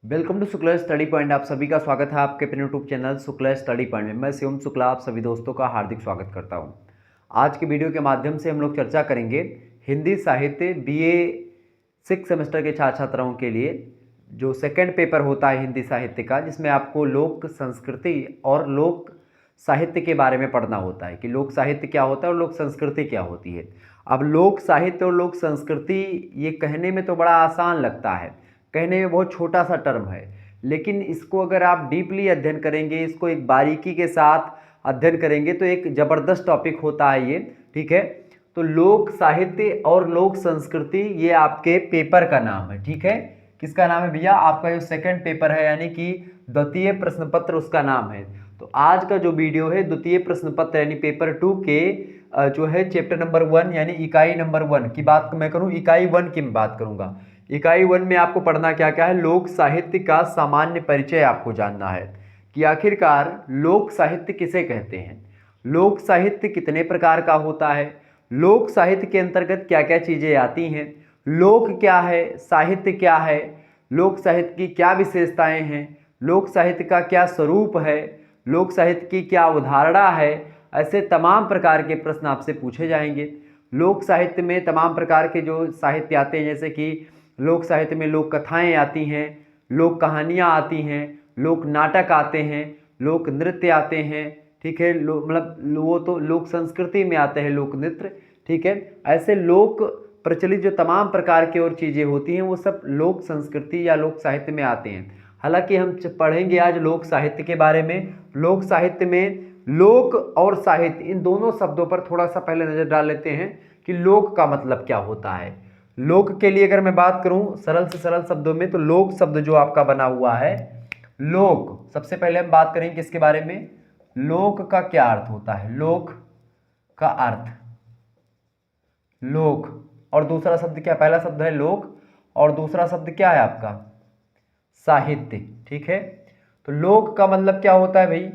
Welcome to Shukla study point. आप सभी का स्वागत है आपके अपने YouTube channel Shukla study point में। मैं शिवम शुक्ला आप सभी दोस्तों का हार्दिक स्वागत करता हूं। आज के वीडियो के माध्यम से हम लोग चर्चा करेंगे हिंदी साहित्य बीए 6 सेमेस्टर के छात्र छात्राओं के लिए जो सेकंड पेपर होता है हिंदी साहित्य का, जिसमें आपको लोक संस्कृति और लोक साहित्य के बारे में पढ़ना होता है कि लोक साहित्य क्या होता है और लोक संस्कृति क्या होती है। अब लोक साहित्य और लोक संस्कृति ये कहने में तो बड़ा आसान लगता है, कहने में बहुत छोटा सा टर्म है, लेकिन इसको अगर आप डीपली अध्ययन करेंगे, इसको एक बारीकी के साथ अध्ययन करेंगे तो एक ज़बरदस्त टॉपिक होता है ये। ठीक है, तो लोक साहित्य और लोक संस्कृति ये आपके पेपर का नाम है। ठीक है, किसका नाम है भैया? आपका जो सेकंड पेपर है यानी कि द्वितीय प्रश्न पत्र, उसका नाम है। तो आज का जो वीडियो है द्वितीय प्रश्न पत्र यानी पेपर 2 के जो है चैप्टर नंबर 1 यानी इकाई नंबर 1 की बात मैं करूँ, इकाई 1 की मैं बात करूँगा। इकाई 1 में आपको पढ़ना क्या क्या है? लोक साहित्य का सामान्य परिचय आपको जानना है कि आखिरकार लोक साहित्य किसे कहते हैं, लोक साहित्य कितने प्रकार का होता है, लोक साहित्य के अंतर्गत क्या क्या चीज़ें आती हैं, लोक क्या है, साहित्य क्या है, लोक साहित्य की क्या विशेषताएं हैं, लोक साहित्य का क्या स्वरूप है, लोक साहित्य की क्या अवधारणा है। ऐसे तमाम प्रकार के प्रश्न आपसे पूछे जाएंगे। लोक साहित्य में तमाम प्रकार के जो साहित्य आते हैं, जैसे कि लोक साहित्य में लोक कथाएँ आती हैं, लोक कहानियाँ आती हैं, लोक नाटक आते हैं, लोक नृत्य आते हैं। ठीक है, मतलब वो तो लोक संस्कृति में आते हैं लोक नृत्य। ठीक है, ऐसे लोक प्रचलित जो तमाम प्रकार की और चीज़ें होती हैं वो सब लोक संस्कृति या लोक साहित्य में आते हैं। हालांकि हम पढ़ेंगे आज लोक साहित्य के बारे में। लोक साहित्य में लोक और साहित्य इन दोनों शब्दों पर थोड़ा सा पहले नज़र डाल लेते हैं कि लोक का मतलब क्या होता है। लोक के लिए अगर मैं बात करूं सरल से सरल शब्दों में, तो लोक शब्द जो आपका बना हुआ है, लोक, सबसे पहले हम बात करेंगे किसके बारे में? लोक का क्या अर्थ होता है? लोक का अर्थ, लोक, और दूसरा शब्द क्या? पहला शब्द है लोक और दूसरा शब्द क्या है आपका? साहित्य। ठीक है, तो लोक का मतलब क्या होता है भाई?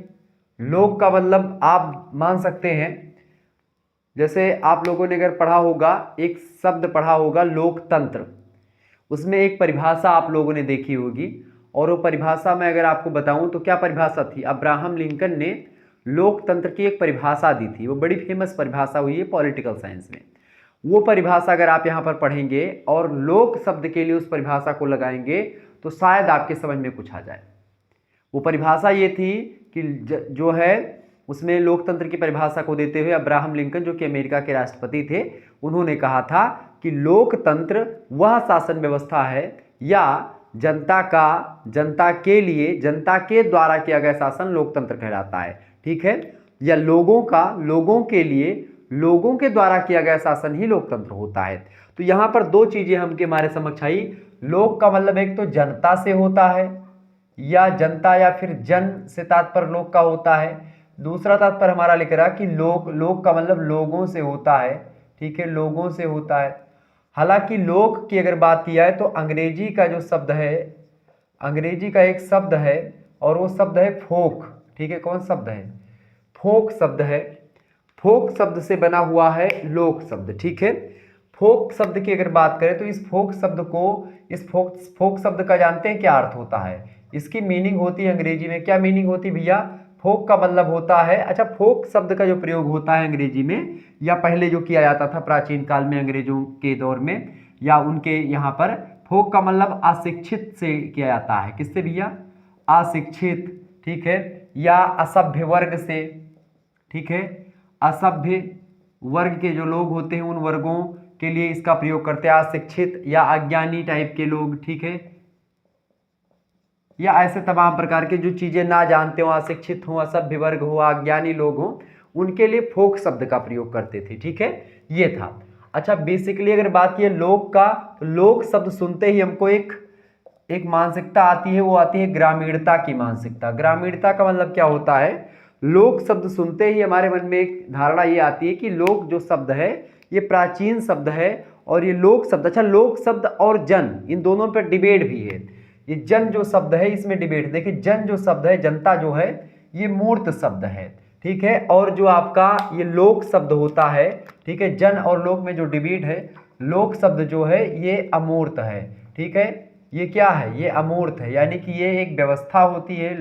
लोक का मतलब आप मान सकते हैं, जैसे आप लोगों ने अगर पढ़ा होगा, एक शब्द पढ़ा होगा लोकतंत्र, उसमें एक परिभाषा आप लोगों ने देखी होगी, और वो परिभाषा में अगर आपको बताऊं तो क्या परिभाषा थी? अब्राहम लिंकन ने लोकतंत्र की एक परिभाषा दी थी, वो बड़ी फेमस परिभाषा हुई है पॉलिटिकल साइंस में। वो परिभाषा अगर आप यहाँ पर पढ़ेंगे और लोक शब्द के लिए उस परिभाषा को लगाएंगे तो शायद आपके समझ में कुछ आ जाए। वो परिभाषा ये थी कि जो है उसमें लोकतंत्र की परिभाषा को देते हुए अब्राहम लिंकन, जो कि अमेरिका के राष्ट्रपति थे, उन्होंने कहा था कि लोकतंत्र वह शासन व्यवस्था है या जनता का, जनता के लिए, जनता के द्वारा किया गया शासन लोकतंत्र कहलाता है। ठीक है, या लोगों का, लोगों के लिए, लोगों के द्वारा किया गया शासन ही लोकतंत्र होता है। तो यहाँ पर दो चीजें हमके हमारे समक्ष आई। लोक का मतलब एक तो जनता से होता है, या जनता या फिर जन से तात्पर्य लोक का होता है। दूसरा तात्पर्य हमारा लिख रहा कि लोक, लोक का मतलब लोगों से होता है। ठीक है, लोगों से होता है। हालांकि लोक की अगर बात किया है तो अंग्रेजी का जो शब्द है, अंग्रेजी का एक शब्द है और वो शब्द है फोक। ठीक है, कौन शब्द है? फोक शब्द है। फोक शब्द से बना हुआ है लोक शब्द। ठीक है, फोक शब्द की अगर बात करें तो इस फोक शब्द को, इस फोक शब्द का जानते हैं क्या अर्थ होता है? इसकी मीनिंग होती है अंग्रेजी में, क्या मीनिंग होती है भैया? फोक का मतलब होता है, अच्छा, फोक शब्द का जो प्रयोग होता है अंग्रेजी में, या पहले जो किया जाता था प्राचीन काल में अंग्रेजों के दौर में, या उनके यहाँ पर, फोक का मतलब अशिक्षित से किया जाता है। किससे भैया? अशिक्षित। ठीक है, या असभ्य वर्ग से। ठीक है, असभ्य वर्ग के जो लोग होते हैं उन वर्गों के लिए इसका प्रयोग करते हैं, अशिक्षित या अज्ञानी टाइप के लोग। ठीक है, या ऐसे तमाम प्रकार के जो चीजें ना जानते हो, अशिक्षित हो, असभ्य वर्ग हो, अज्ञानी लोग हो, उनके लिए फोक शब्द का प्रयोग करते थे। ठीक है, ये था। अच्छा, बेसिकली अगर बात की लोक का, तो लोक शब्द सुनते ही हमको एक मानसिकता आती है, वो आती है ग्रामीणता की मानसिकता। ग्रामीणता का मतलब क्या होता है? लोक शब्द सुनते ही हमारे मन में एक धारणा ये आती है कि लोक जो शब्द है ये प्राचीन शब्द है, और ये लोक शब्द, अच्छा, लोक शब्द और जन, इन दोनों पर डिबेट भी है। ये जन जो शब्द है इसमें डिबेट, देखिए जन जो शब्द है, जनता जो है, ये मूर्त शब्द है। ठीक है, और जो आपका ये लोक शब्द होता है, ठीक है, जन और लोक में जो डिबेट है, लोक शब्द जो है ये अमूर्त है। ठीक है, ये क्या है, ये अमूर्त है, यानी कि ये एक व्यवस्था होती है।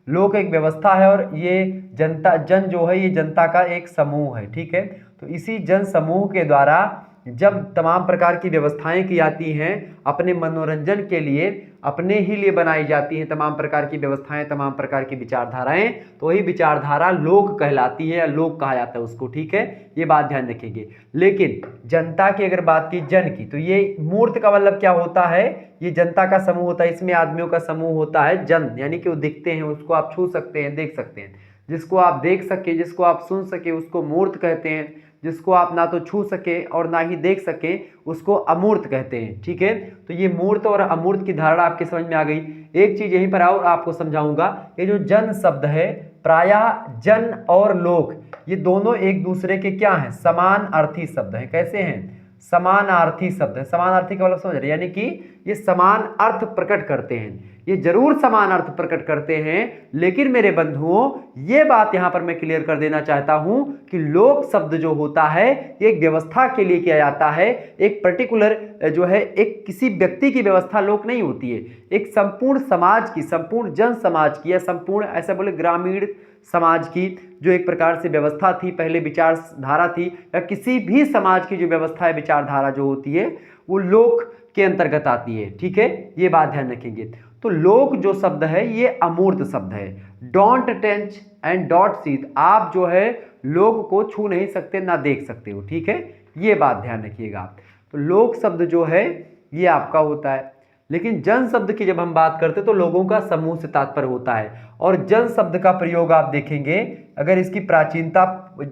लोक एक व्यवस्था है और ये जनता, जन जो है ये जनता का एक समूह है, ठीक है। तो इसी जन समूह के द्वारा जब तमाम प्रकार की व्यवस्थाएं की जाती हैं अपने मनोरंजन के लिए, अपने ही लिए बनाई जाती हैं तमाम प्रकार की व्यवस्थाएं, तमाम प्रकार की विचारधाराएं, तो वही विचारधारा लोक कहलाती है या लोक कहा जाता है उसको, ठीक है। ये बात ध्यान रखेंगे। लेकिन जनता की अगर बात की, जन की, तो ये मूर्त का मतलब क्या होता है, ये जनता का समूह होता है, इसमें आदमियों का समूह होता है। जन यानी कि वो दिखते हैं, उसको आप छू सकते हैं, देख सकते हैं। जिसको आप देख सके, जिसको आप सुन सके, उसको मूर्त कहते हैं। जिसको आप ना तो छू सके और ना ही देख सके, उसको अमूर्त कहते हैं, ठीक है। तो ये मूर्त और अमूर्त की धारणा आपके समझ में आ गई। एक चीज यहीं पर और आपको समझाऊंगा, ये जो जन शब्द है, प्रायः जन और लोक ये दोनों एक दूसरे के क्या हैं, समान अर्थी शब्द हैं। कैसे हैं, समानार्थी शब्द है। समानार्थी का मतलब समझ रहे, यानी कि ये समान अर्थ प्रकट करते हैं। ये जरूर समान अर्थ प्रकट करते हैं, लेकिन मेरे बंधुओं ये बात यहां पर मैं क्लियर कर देना चाहता हूं कि लोक शब्द जो होता है ये एक व्यवस्था के लिए किया जाता है। एक पर्टिकुलर जो है, एक किसी व्यक्ति की व्यवस्था लोक नहीं होती है, एक संपूर्ण समाज की, संपूर्ण जन समाज की, या संपूर्ण ऐसा बोले ग्रामीण समाज की जो एक प्रकार से व्यवस्था थी, पहले विचारधारा थी, या किसी भी समाज की जो व्यवस्था है, विचारधारा जो होती है, वो लोक के अंतर्गत आती है, ठीक है। ये बात ध्यान रखेंगे। तो लोक जो शब्द है ये अमूर्त शब्द है। Don't touch and dot see, आप जो है लोक को छू नहीं सकते, ना देख सकते हो, ठीक है। ये बात ध्यान रखिएगा। तो लोक शब्द जो है ये आपका होता है। लेकिन जन शब्द की जब हम बात करते हैं तो लोगों का समूह से तात्पर्य होता है। और जन शब्द का प्रयोग आप देखेंगे, अगर इसकी प्राचीनता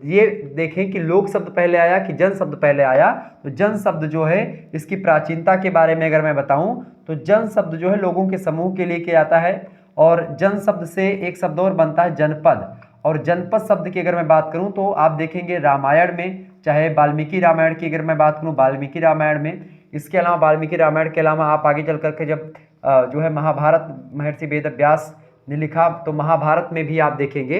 ये देखें कि लोक शब्द पहले आया कि जन शब्द पहले आया, तो जन शब्द जो है इसकी प्राचीनता के बारे में अगर मैं बताऊं तो जन शब्द जो है लोगों के समूह के लिए किया जाता है। और जन शब्द से एक शब्द और बनता है जनपद। और जनपद शब्द की अगर मैं बात करूं तो आप देखेंगे रामायण में, चाहे वाल्मीकि रामायण की अगर मैं बात करूं, वाल्मीकि रामायण में, इसके अलावा वाल्मीकि रामायण के अलावा आप आगे चल करके जब जो है महाभारत महर्षि वेद व्यास ने लिखा, तो महाभारत में भी आप देखेंगे,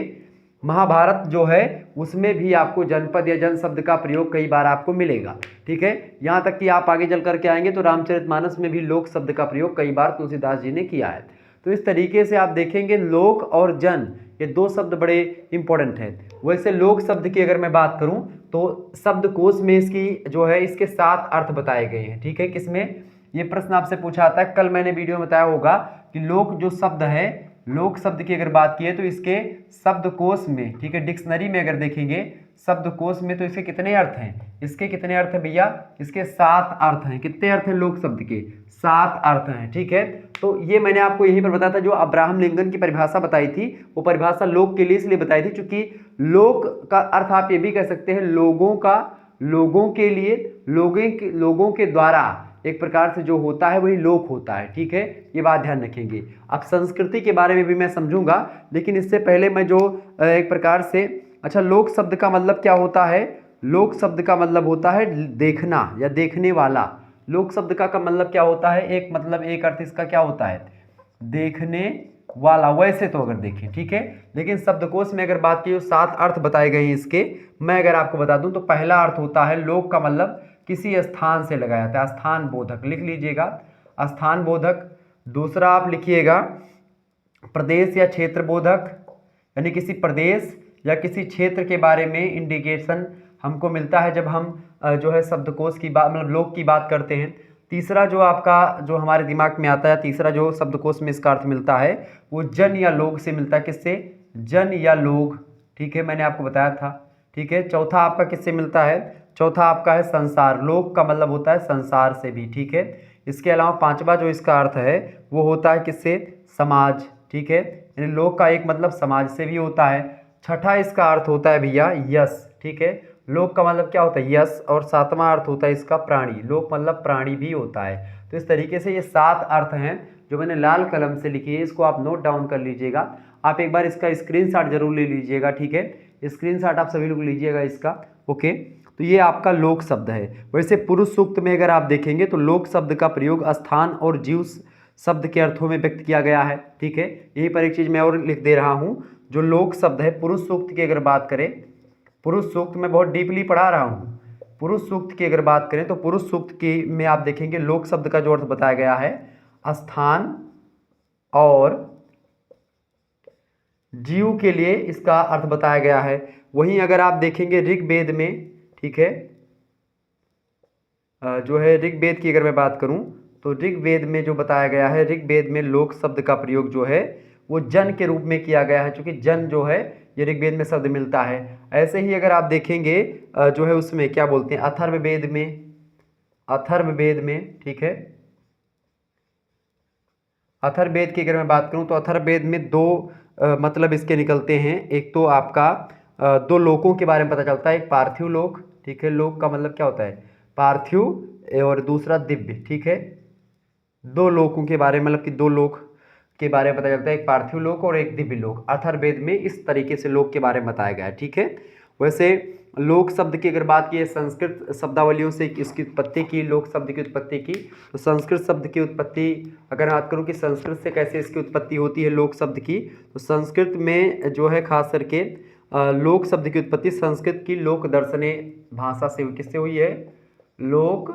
महाभारत जो है उसमें भी आपको जनपद या जन शब्द का प्रयोग कई बार आपको मिलेगा, ठीक है। यहाँ तक कि आप आगे चल करके आएंगे तो रामचरितमानस में भी लोक शब्द का प्रयोग कई बार तुलसीदास जी ने किया है। तो इस तरीके से आप देखेंगे लोक और जन ये दो शब्द बड़े इंपॉर्टेंट हैं। वैसे लोक शब्द की अगर मैं बात करूं तो शब्दकोश में इसकी जो है इसके 7 अर्थ बताए गए हैं, ठीक है। किसमें, ये प्रश्न आपसे पूछा आता है, कल मैंने वीडियो में बताया होगा कि लोक जो शब्द है, लोक शब्द की अगर बात की है तो इसके शब्दकोश में, ठीक है, डिक्शनरी में अगर देखेंगे शब्दकोश में तो इसके कितने अर्थ हैं, इसके कितने अर्थ हैं भैया, इसके 7 अर्थ हैं। कितने अर्थ हैं लोक शब्द के, 7 अर्थ हैं, ठीक है। तो ये मैंने आपको यहीं पर बताया था, जो अब्राहम लिंकन की परिभाषा बताई थी वो परिभाषा लोक के लिए इसलिए बताई थी क्योंकि लोक का अर्थ आप ये भी कह सकते हैं लोगों का, लोगों के लिए, लोगों के द्वारा एक प्रकार से जो होता है वही लोक होता है, ठीक है। ये बात ध्यान रखेंगे। अब संस्कृति के बारे में भी मैं समझूंगा, लेकिन इससे पहले मैं जो एक प्रकार से, अच्छा, लोक शब्द का मतलब क्या होता है, लोक शब्द का मतलब होता है देखना या देखने वाला। लोक शब्द का मतलब क्या होता है, एक मतलब एक अर्थ इसका क्या होता है, देखने वाला, वैसे तो अगर देखें, ठीक है। लेकिन शब्दकोश में अगर बात की 7 अर्थ बताए गए हैं इसके, मैं अगर आपको बता दूं तो पहला अर्थ होता है लोक का मतलब किसी स्थान से लगाया जाता है, स्थान बोधक, लिख लीजिएगा स्थान बोधक। दूसरा आप लिखिएगा प्रदेश या क्षेत्र बोधक, यानी किसी प्रदेश या किसी क्षेत्र के बारे में इंडिकेशन हमको मिलता है जब हम जो है शब्दकोश की बात, मतलब लोक की बात करते हैं। तीसरा जो आपका जो हमारे दिमाग में आता है, तीसरा जो शब्दकोश में इसका अर्थ मिलता है वो जन या लोग से मिलता है। किससे, जन या लोग, ठीक है, मैंने आपको बताया था, ठीक है। चौथा आपका किससे मिलता है, चौथा आपका है संसार, लोक का मतलब होता है संसार से भी, ठीक है। इसके अलावा 5वां जो इसका अर्थ है वो होता है किससे, समाज, ठीक है, यानी लोक का एक मतलब समाज से भी होता है। छठा इसका अर्थ होता है भैया यश, ठीक है, लोक का मतलब क्या होता है यश। और 7वां अर्थ होता है इसका प्राणी, लोक मतलब प्राणी भी होता है। तो इस तरीके से ये 7 अर्थ हैं जो मैंने लाल कलम से लिखी है, इसको आप नोट डाउन कर लीजिएगा। आप एक बार इसका स्क्रीनशॉट जरूर ले लीजिएगा, ठीक है, स्क्रीनशॉट आप सभी लोग लीजिएगा इसका, ओके। तो ये आपका लोक शब्द है। वैसे पुरुष सूक्त में अगर आप देखेंगे तो लोक शब्द का प्रयोग स्थान और जीव शब्द के अर्थों में व्यक्त किया गया है, ठीक है। यहीं पर एक चीज़ मैं और लिख दे रहा हूँ, जो लोक शब्द है पुरुष सूक्त की अगर बात करें, पुरुष सूक्त में बहुत डीपली पढ़ा रहा हूँ, पुरुष सूक्त की अगर बात करें तो पुरुष सूक्त की में आप देखेंगे लोक शब्द का जो अर्थ बताया गया है स्थान और जीव के लिए इसका अर्थ बताया गया है। वहीं अगर आप देखेंगे ऋग्वेद में, ठीक है, जो है ऋग्वेद की अगर मैं बात करूं तो ऋग्वेद में जो बताया गया है, ऋग्वेद में लोक शब्द का प्रयोग जो है वो जन के रूप में किया गया है, क्योंकि जन जो है ये ऋग्वेद में शब्द मिलता है। ऐसे ही अगर आप देखेंगे जो है उसमें क्या बोलते हैं, अथर्ववेद में, ठीक है, अथर्ववेद की अगर मैं बात करूं तो अथर्ववेद में दो मतलब इसके निकलते हैं। एक तो आपका दो लोकों के बारे में पता चलता है, एक पार्थिव लोक, ठीक है, लोक का मतलब क्या होता है, पार्थिव, और दूसरा दिव्य, ठीक है। दो लोकों के बारे में, मतलब कि दो लोक के बारे में पता चलता है, एक पार्थिव लोक और एक दिव्य लोक। अथर्ववेद में इस तरीके से लोक के बारे में बताया गया है, ठीक है। वैसे लोक शब्द की अगर बात की है संस्कृत शब्दावलियों से इसकी उत्पत्ति की, लोक शब्द की उत्पत्ति की, तो संस्कृत शब्द की उत्पत्ति अगर बात करूँ कि संस्कृत से कैसे इसकी उत्पत्ति होती है लोक शब्द की, तो संस्कृत में जो है खास करके लोक शब्द की उत्पत्ति संस्कृत की लोक दर्शने भाषा से किससे हुई है, लोक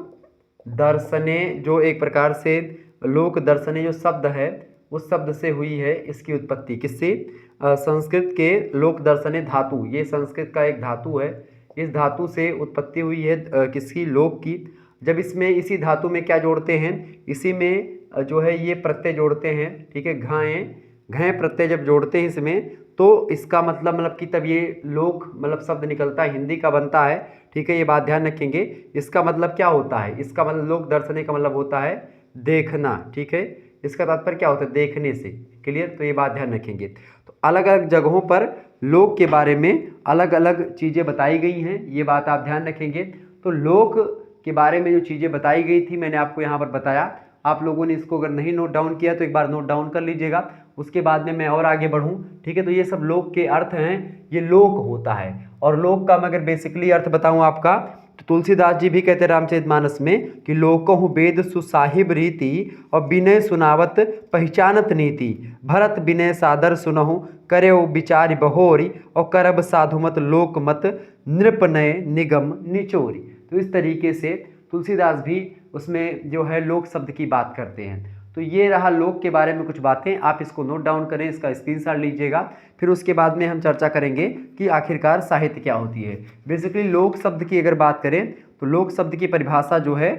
दर्शने, जो एक प्रकार से लोक दर्शने जो शब्द है उस शब्द से हुई है इसकी उत्पत्ति। किससे, संस्कृत के लोक दर्शने धातु, ये संस्कृत का एक धातु है, इस धातु से उत्पत्ति हुई है किसकी, लोक की। जब इसमें इसी धातु में क्या जोड़ते हैं, इसी में जो है ये प्रत्यय जोड़ते हैं, ठीक है, घय प्रत्यय जब जोड़ते हैं इसमें, तो इसका मतलब कि तब ये लोक मतलब शब्द निकलता है, हिंदी का बनता है, ठीक है। ये बात ध्यान रखेंगे। इसका मतलब क्या होता है, इसका मतलब लोक दर्शने का मतलब होता है देखना, ठीक है, इसका तात्पर्य क्या होता है, देखने से, क्लियर। तो ये बात ध्यान रखेंगे। तो अलग अलग जगहों पर लोक के बारे में अलग अलग चीज़ें बताई गई हैं, ये बात आप ध्यान रखेंगे। तो लोक के बारे में जो चीज़ें बताई गई थी मैंने आपको यहाँ पर बताया, आप लोगों ने इसको अगर नहीं नोट डाउन किया तो एक बार नोट डाउन कर लीजिएगा, उसके बाद में मैं और आगे बढ़ूँ, ठीक है। तो ये सब लोक के अर्थ हैं, ये लोक होता है। और लोक का मैं अगर बेसिकली अर्थ बताऊँ आपका, तो तुलसीदास जी भी कहते हैं रामचरितमानस में कि लोकहु वेद सुसाहिब रीति और विनय सुनावत पहचानत नीति, भरत विनय सादर सुनहु करे विचार बहोरी और करब साधुमत लोकमत नृपनय निगम निचोरी। तो इस तरीके से तुलसीदास भी उसमें जो है लोक शब्द की बात करते हैं। तो ये रहा लोक के बारे में कुछ बातें, आप इसको नोट डाउन करें, इसका स्क्रीनशॉट लीजिएगा। फिर उसके बाद में हम चर्चा करेंगे कि आखिरकार साहित्य क्या होती है। बेसिकली लोक शब्द की अगर बात करें तो लोक शब्द की परिभाषा जो है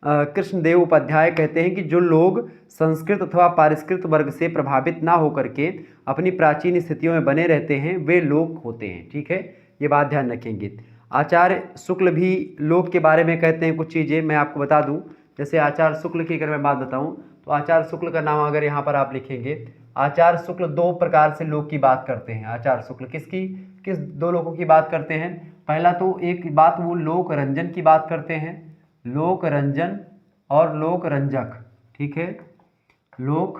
कृष्णदेव उपाध्याय कहते हैं कि जो लोग संस्कृत अथवा पारिष्कृत वर्ग से प्रभावित ना होकर के अपनी प्राचीन स्थितियों में बने रहते हैं वे लोक होते हैं, ठीक है, ये बात ध्यान रखेंगे। आचार्य शुक्ल भी लोक के बारे में कहते हैं कुछ चीज़ें, मैं आपको बता दूं। जैसे आचार्य शुक्ल की अगर मैं बात बताऊं तो आचार्य शुक्ल का नाम अगर यहाँ पर आप लिखेंगे, आचार्य शुक्ल दो प्रकार से लोक की बात करते हैं। आचार्य शुक्ल किस दो लोगों की बात करते हैं, पहला तो एक बात वो लोक रंजन की बात करते हैं, लोक रंजन और लोक रंजक, ठीक है, लोक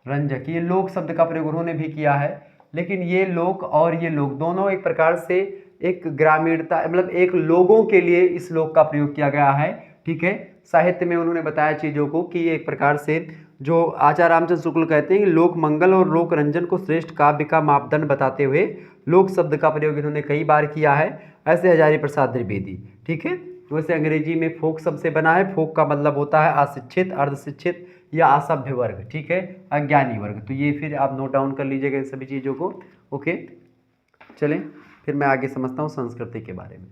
रंजक, ये लोक शब्द का प्रयोग उन्होंने भी किया है। लेकिन ये लोक और ये लोक दोनों एक प्रकार से एक ग्रामीणता, मतलब एक लोगों के लिए इस लोक का प्रयोग किया गया है, ठीक है। साहित्य में उन्होंने बताया चीज़ों को कि ये एक प्रकार से जो आचार्य रामचंद्र शुक्ल कहते हैं कि लोक मंगल और लोक रंजन को श्रेष्ठ काव्य का मापदंड बताते हुए लोक शब्द का प्रयोग इन्होंने कई बार किया है, ऐसे हजारी प्रसाद द्विवेदी, ठीक है। वैसे अंग्रेजी में फोक शब्द से बना है, फोक का मतलब होता है अशिक्षित, अर्धशिक्षित या असभ्य वर्ग, ठीक है, अज्ञानी वर्ग। तो ये फिर आप नोट डाउन कर लीजिएगा इन सभी चीज़ों को, ओके। चलें फिर मैं आगे समझता हूँ संस्कृति के बारे में।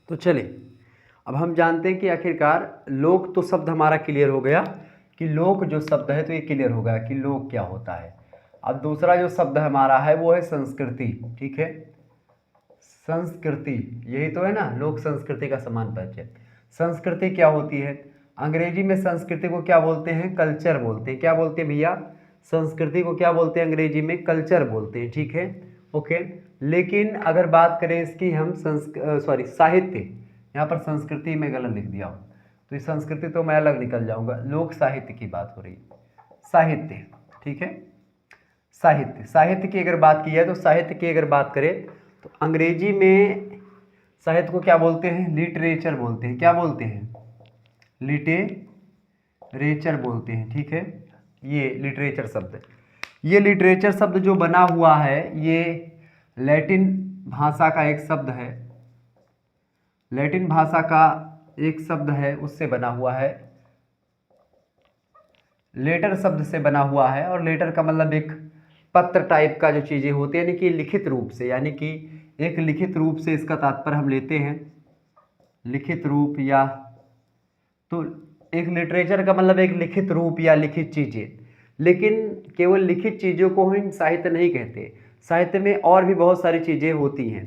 तो चलें अब हम जानते हैं कि आखिरकार लोक तो शब्द हमारा क्लियर हो गया कि लोक जो शब्द है, तो ये क्लियर हो गया कि लोक क्या होता है। अब दूसरा जो शब्द हमारा है वो है संस्कृति, ठीक है, संस्कृति, यही तो है ना, लोक संस्कृति का समान परिचय। संस्कृति क्या होती है, अंग्रेजी में संस्कृति को क्या बोलते हैं, कल्चर बोलते हैं। क्या बोलते हैं भैया, संस्कृति को क्या बोलते हैं अंग्रेजी में, कल्चर बोलते हैं, ठीक है, ओके। लेकिन अगर बात करें इसकी हम साहित्य, यहाँ पर संस्कृति में गलत लिख दिया हूँ, तो इस संस्कृति तो मैं अलग निकल जाऊंगा, लोक साहित्य की बात हो रही है, साहित्य, ठीक है, साहित्य की अगर बात की है तो साहित्य की अगर बात करें तो अंग्रेजी में साहित्य को क्या बोलते हैं, लिटरेचर बोलते हैं। क्या बोलते हैं, लिटरेचर बोलते हैं, ठीक है। ये लिटरेचर शब्द, ये लिटरेचर शब्द जो बना हुआ है ये लैटिन भाषा का एक शब्द है, लैटिन भाषा का एक शब्द है उससे बना हुआ है, लेटर शब्द से बना हुआ है। और लेटर का मतलब एक पत्र टाइप का जो चीज़ें होती है, यानी कि लिखित रूप से, यानी कि एक लिखित रूप से इसका तात्पर्य हम लेते हैं, लिखित रूप। या तो एक लिटरेचर का मतलब एक लिखित रूप या लिखित चीज़ें। लेकिन केवल लिखित चीज़ों को ही साहित्य नहीं कहते, साहित्य में और भी बहुत सारी चीज़ें होती हैं।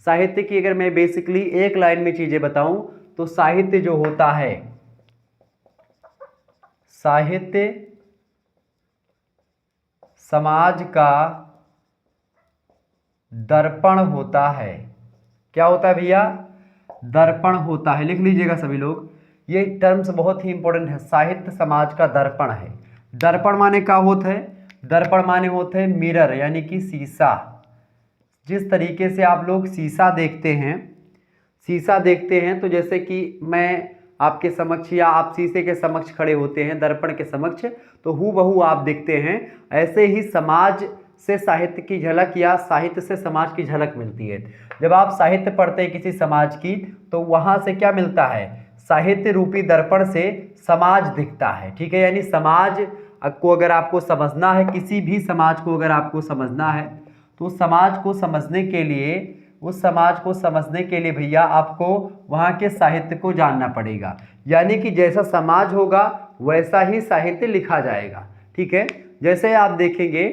साहित्य की अगर मैं बेसिकली एक लाइन में चीज़ें बताऊं तो साहित्य जो होता है, साहित्य समाज का दर्पण होता है। क्या होता है भैया? दर्पण होता है। लिख लीजिएगा सभी लोग, ये टर्म्स बहुत ही इंपॉर्टेंट है। साहित्य समाज का दर्पण है। दर्पण माने क्या होता है? दर्पण माने होते हैं मिरर, यानी कि शीशा। जिस तरीके से आप लोग शीशा देखते हैं, शीशा देखते हैं तो जैसे कि मैं आपके समक्ष या आप शीशे के समक्ष खड़े होते हैं, दर्पण के समक्ष, तो हूबहू आप दिखते हैं। ऐसे ही समाज से साहित्य की झलक या साहित्य से समाज की झलक मिलती है। जब आप साहित्य पढ़ते हैं किसी समाज की, तो वहाँ से क्या मिलता है? साहित्य रूपी दर्पण से समाज दिखता है। ठीक है, यानी समाज को अगर आपको समझना है, किसी भी समाज को अगर आपको समझना है, तो उस समाज को समझने के लिए, उस समाज को समझने के लिए भैया आपको वहाँ के साहित्य को जानना पड़ेगा। यानी कि जैसा समाज होगा वैसा ही साहित्य लिखा जाएगा। ठीक है, जैसे आप देखेंगे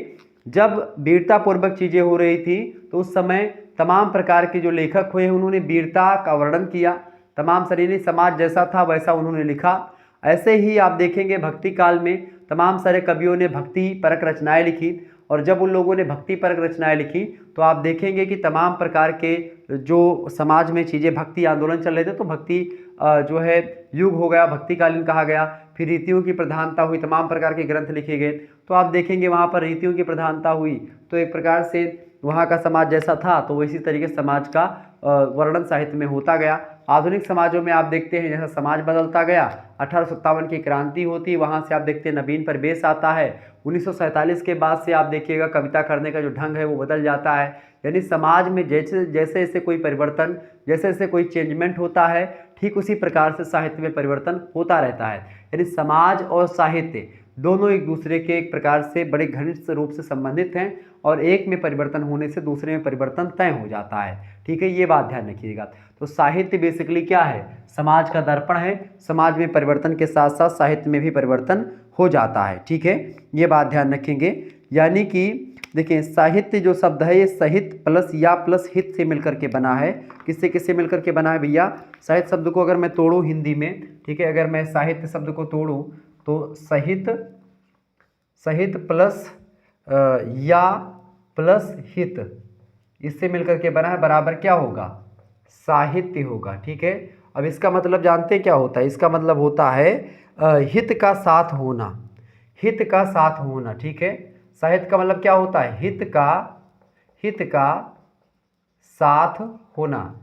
जब वीरतापूर्वक चीज़ें हो रही थी तो उस समय तमाम प्रकार के जो लेखक हुए उन्होंने वीरता का वर्णन किया, तमाम शरीरी समाज जैसा था वैसा उन्होंने लिखा। ऐसे ही आप देखेंगे भक्ति काल में तमाम सारे कवियों ने भक्ति परक रचनाएं लिखी, और जब उन लोगों ने भक्ति परक रचनाएं लिखी तो आप देखेंगे कि तमाम प्रकार के जो समाज में चीज़ें, भक्ति आंदोलन चल रहे थे, तो भक्ति जो है युग हो गया, भक्तिकालीन कहा गया। फिर रीतियों की प्रधानता हुई, तमाम प्रकार के ग्रंथ लिखे गए, तो आप देखेंगे वहाँ पर रीतियों की प्रधानता हुई, तो एक प्रकार से वहाँ का समाज जैसा था तो इसी तरीके से समाज का वर्णन साहित्य में होता गया। आधुनिक समाजों में आप देखते हैं जैसा समाज बदलता गया, 1857 की क्रांति होती, वहाँ से आप देखते हैं नवीन परिवेश आता है। 1947 के बाद से आप देखिएगा कविता करने का जो ढंग है वो बदल जाता है। यानी समाज में जैसे जैसे कोई परिवर्तन, जैसे जैसे कोई चेंजमेंट होता है, ठीक उसी प्रकार से साहित्य में परिवर्तन होता रहता है। यानी समाज और साहित्य दोनों एक दूसरे के एक प्रकार से बड़े घनिष्ठ रूप से संबंधित हैं, और एक में परिवर्तन होने से दूसरे में परिवर्तन तय हो जाता है। ठीक है, ये बात ध्यान रखिएगा। तो साहित्य बेसिकली क्या है? समाज का दर्पण है। समाज में परिवर्तन के साथ साथ साहित्य में भी परिवर्तन हो जाता है। ठीक है, ये बात ध्यान रखेंगे। यानी कि देखिए साहित्य जो शब्द है ये साहित्य प्लस या प्लस हित से मिलकर के बना है। किससे किससे मिलकर के बना है भैया? साहित्य शब्द को अगर मैं तोड़ूँ हिंदी में, ठीक है, अगर मैं साहित्य शब्द को तोड़ूँ तो साहित्य, साहित्य प्लस या प्लस हित, इससे मिलकर के बना है, बराबर क्या होगा? साहित्य होगा। ठीक है, अब इसका मतलब जानते हैं क्या होता है? इसका मतलब होता है हित का साथ होना, हित का साथ होना। ठीक है, साहित्य का मतलब क्या होता है? हित का साथ होना।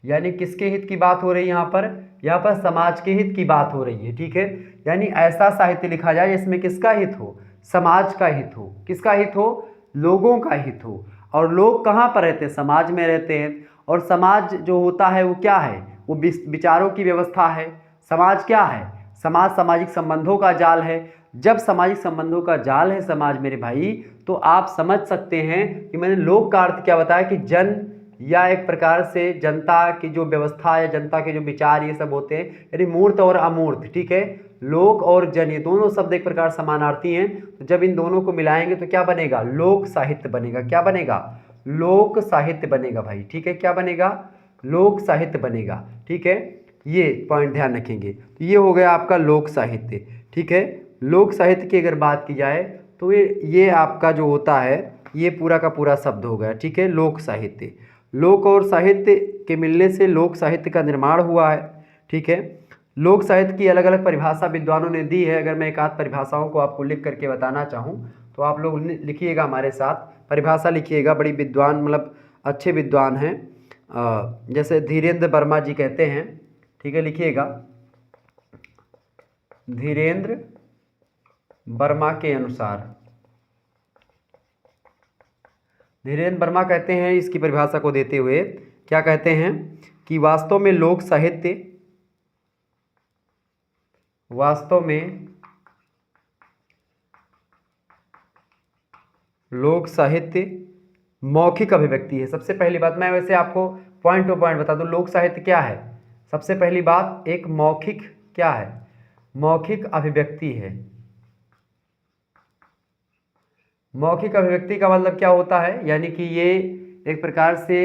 यानी किसके हित की बात हो रही है यहाँ पर? यहाँ पर समाज के हित की बात हो रही है। ठीक है, यानी ऐसा साहित्य लिखा जाए जिसमें किसका हित हो? समाज का हित हो। किसका हित हो? लोगों का हित हो। और लोग कहाँ पर रहते हैं? समाज में रहते हैं। और समाज जो होता है वो क्या है? वो विचारों की व्यवस्था है। समाज क्या है? समाज सामाजिक संबंधों का जाल है। जब सामाजिक संबंधों का जाल है समाज मेरे भाई, तो आप समझ सकते हैं कि मैंने लोक का अर्थ क्या बताया कि जन या एक प्रकार से जनता की जो व्यवस्था या जनता के जो विचार ये सब होते हैं, यानी मूर्त और अमूर्त। ठीक है, लोक और जन ये दोनों शब्द एक प्रकार समानार्थी हैं। तो जब इन दोनों को मिलाएंगे तो क्या बनेगा? लोक साहित्य बनेगा। क्या बनेगा? लोक साहित्य बनेगा भाई। ठीक है, क्या बनेगा? लोक साहित्य बनेगा। ठीक है, ये पॉइंट ध्यान रखेंगे। तो ये हो गया आपका लोक साहित्य। ठीक है, लोक साहित्य की अगर बात की जाए तो ये आपका जो होता है ये पूरा का पूरा शब्द हो गया। ठीक है, लोक साहित्य। लोक और साहित्य के मिलने से लोक साहित्य का निर्माण हुआ है। ठीक है, लोक साहित्य की अलग अलग परिभाषा विद्वानों ने दी है। अगर मैं एक आध परिभाषाओं को आपको लिख करके बताना चाहूँ तो आप लोग लिखिएगा, हमारे साथ परिभाषा लिखिएगा। बड़ी विद्वान, मतलब अच्छे विद्वान हैं, जैसे धीरेन्द्र वर्मा जी कहते हैं। ठीक है, लिखिएगा, धीरेन्द्र वर्मा के अनुसार, धीरेन्द्र वर्मा कहते हैं इसकी परिभाषा को देते हुए, क्या कहते हैं कि वास्तव में लोक साहित्य मौखिक अभिव्यक्ति है। सबसे पहली बात मैं वैसे आपको पॉइंट टू पॉइंट बता दूं, लोक साहित्य क्या है। सबसे पहली बात, एक मौखिक क्या है, मौखिक अभिव्यक्ति है। मौखिक अभिव्यक्ति का मतलब क्या होता है, यानी कि ये एक प्रकार से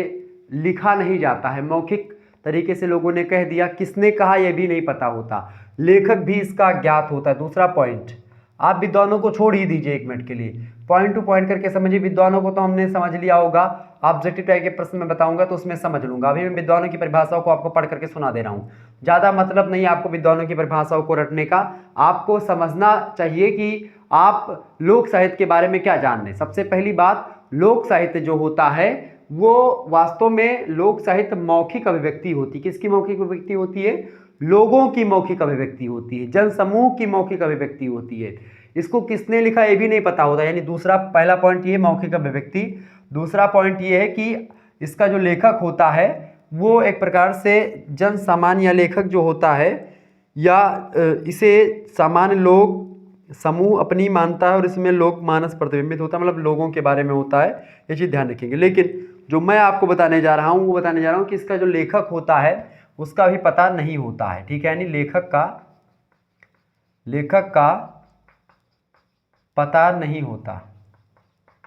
लिखा नहीं जाता है, मौखिक तरीके से लोगों ने कह दिया, किसने कहा यह भी नहीं पता होता, लेखक भी इसका ज्ञात होता है। दूसरा पॉइंट, आप विद्वानों को छोड़ ही दीजिए एक मिनट के लिए, पॉइंट टू पॉइंट करके समझिए। विद्वानों को तो हमने समझ लिया होगा, ऑब्जेक्टिव टाइप के प्रश्न में बताऊंगा तो उसमें समझ लूंगा। अभी मैं विद्वानों की परिभाषाओं को आपको पढ़ करके सुना दे रहा हूँ। ज़्यादा मतलब नहीं आपको विद्वानों की परिभाषाओं को रटने का, आपको समझना चाहिए कि आप लोक साहित्य के बारे में क्या जान रहे हैं। सबसे पहली बात, लोक साहित्य जो होता है वो वास्तव में लोक साहित्य मौखिक अभिव्यक्ति होती है। किसकी मौखिक अभिव्यक्ति होती है? लोगों की मौखिक अभिव्यक्ति होती है, जनसमूह की मौखिक अभिव्यक्ति होती है। इसको किसने लिखा ये भी नहीं पता होता। यानी दूसरा, पहला पॉइंट ये है मौखिक अभिव्यक्ति। दूसरा पॉइंट ये है कि इसका जो लेखक होता है वो एक प्रकार से जन सामान्य या लेखक जो होता है, या इसे सामान्य लोग समूह अपनी मानता है और इसमें लोक मानस प्रतिबिंबित होता है, मतलब लोगों के बारे में होता है। ये चीज़ ध्यान रखेंगे। लेकिन जो मैं आपको बताने जा रहा हूँ वो बताने जा रहा हूँ कि इसका जो लेखक होता है उसका भी पता नहीं होता है। ठीक है, यानी लेखक का पता नहीं होता,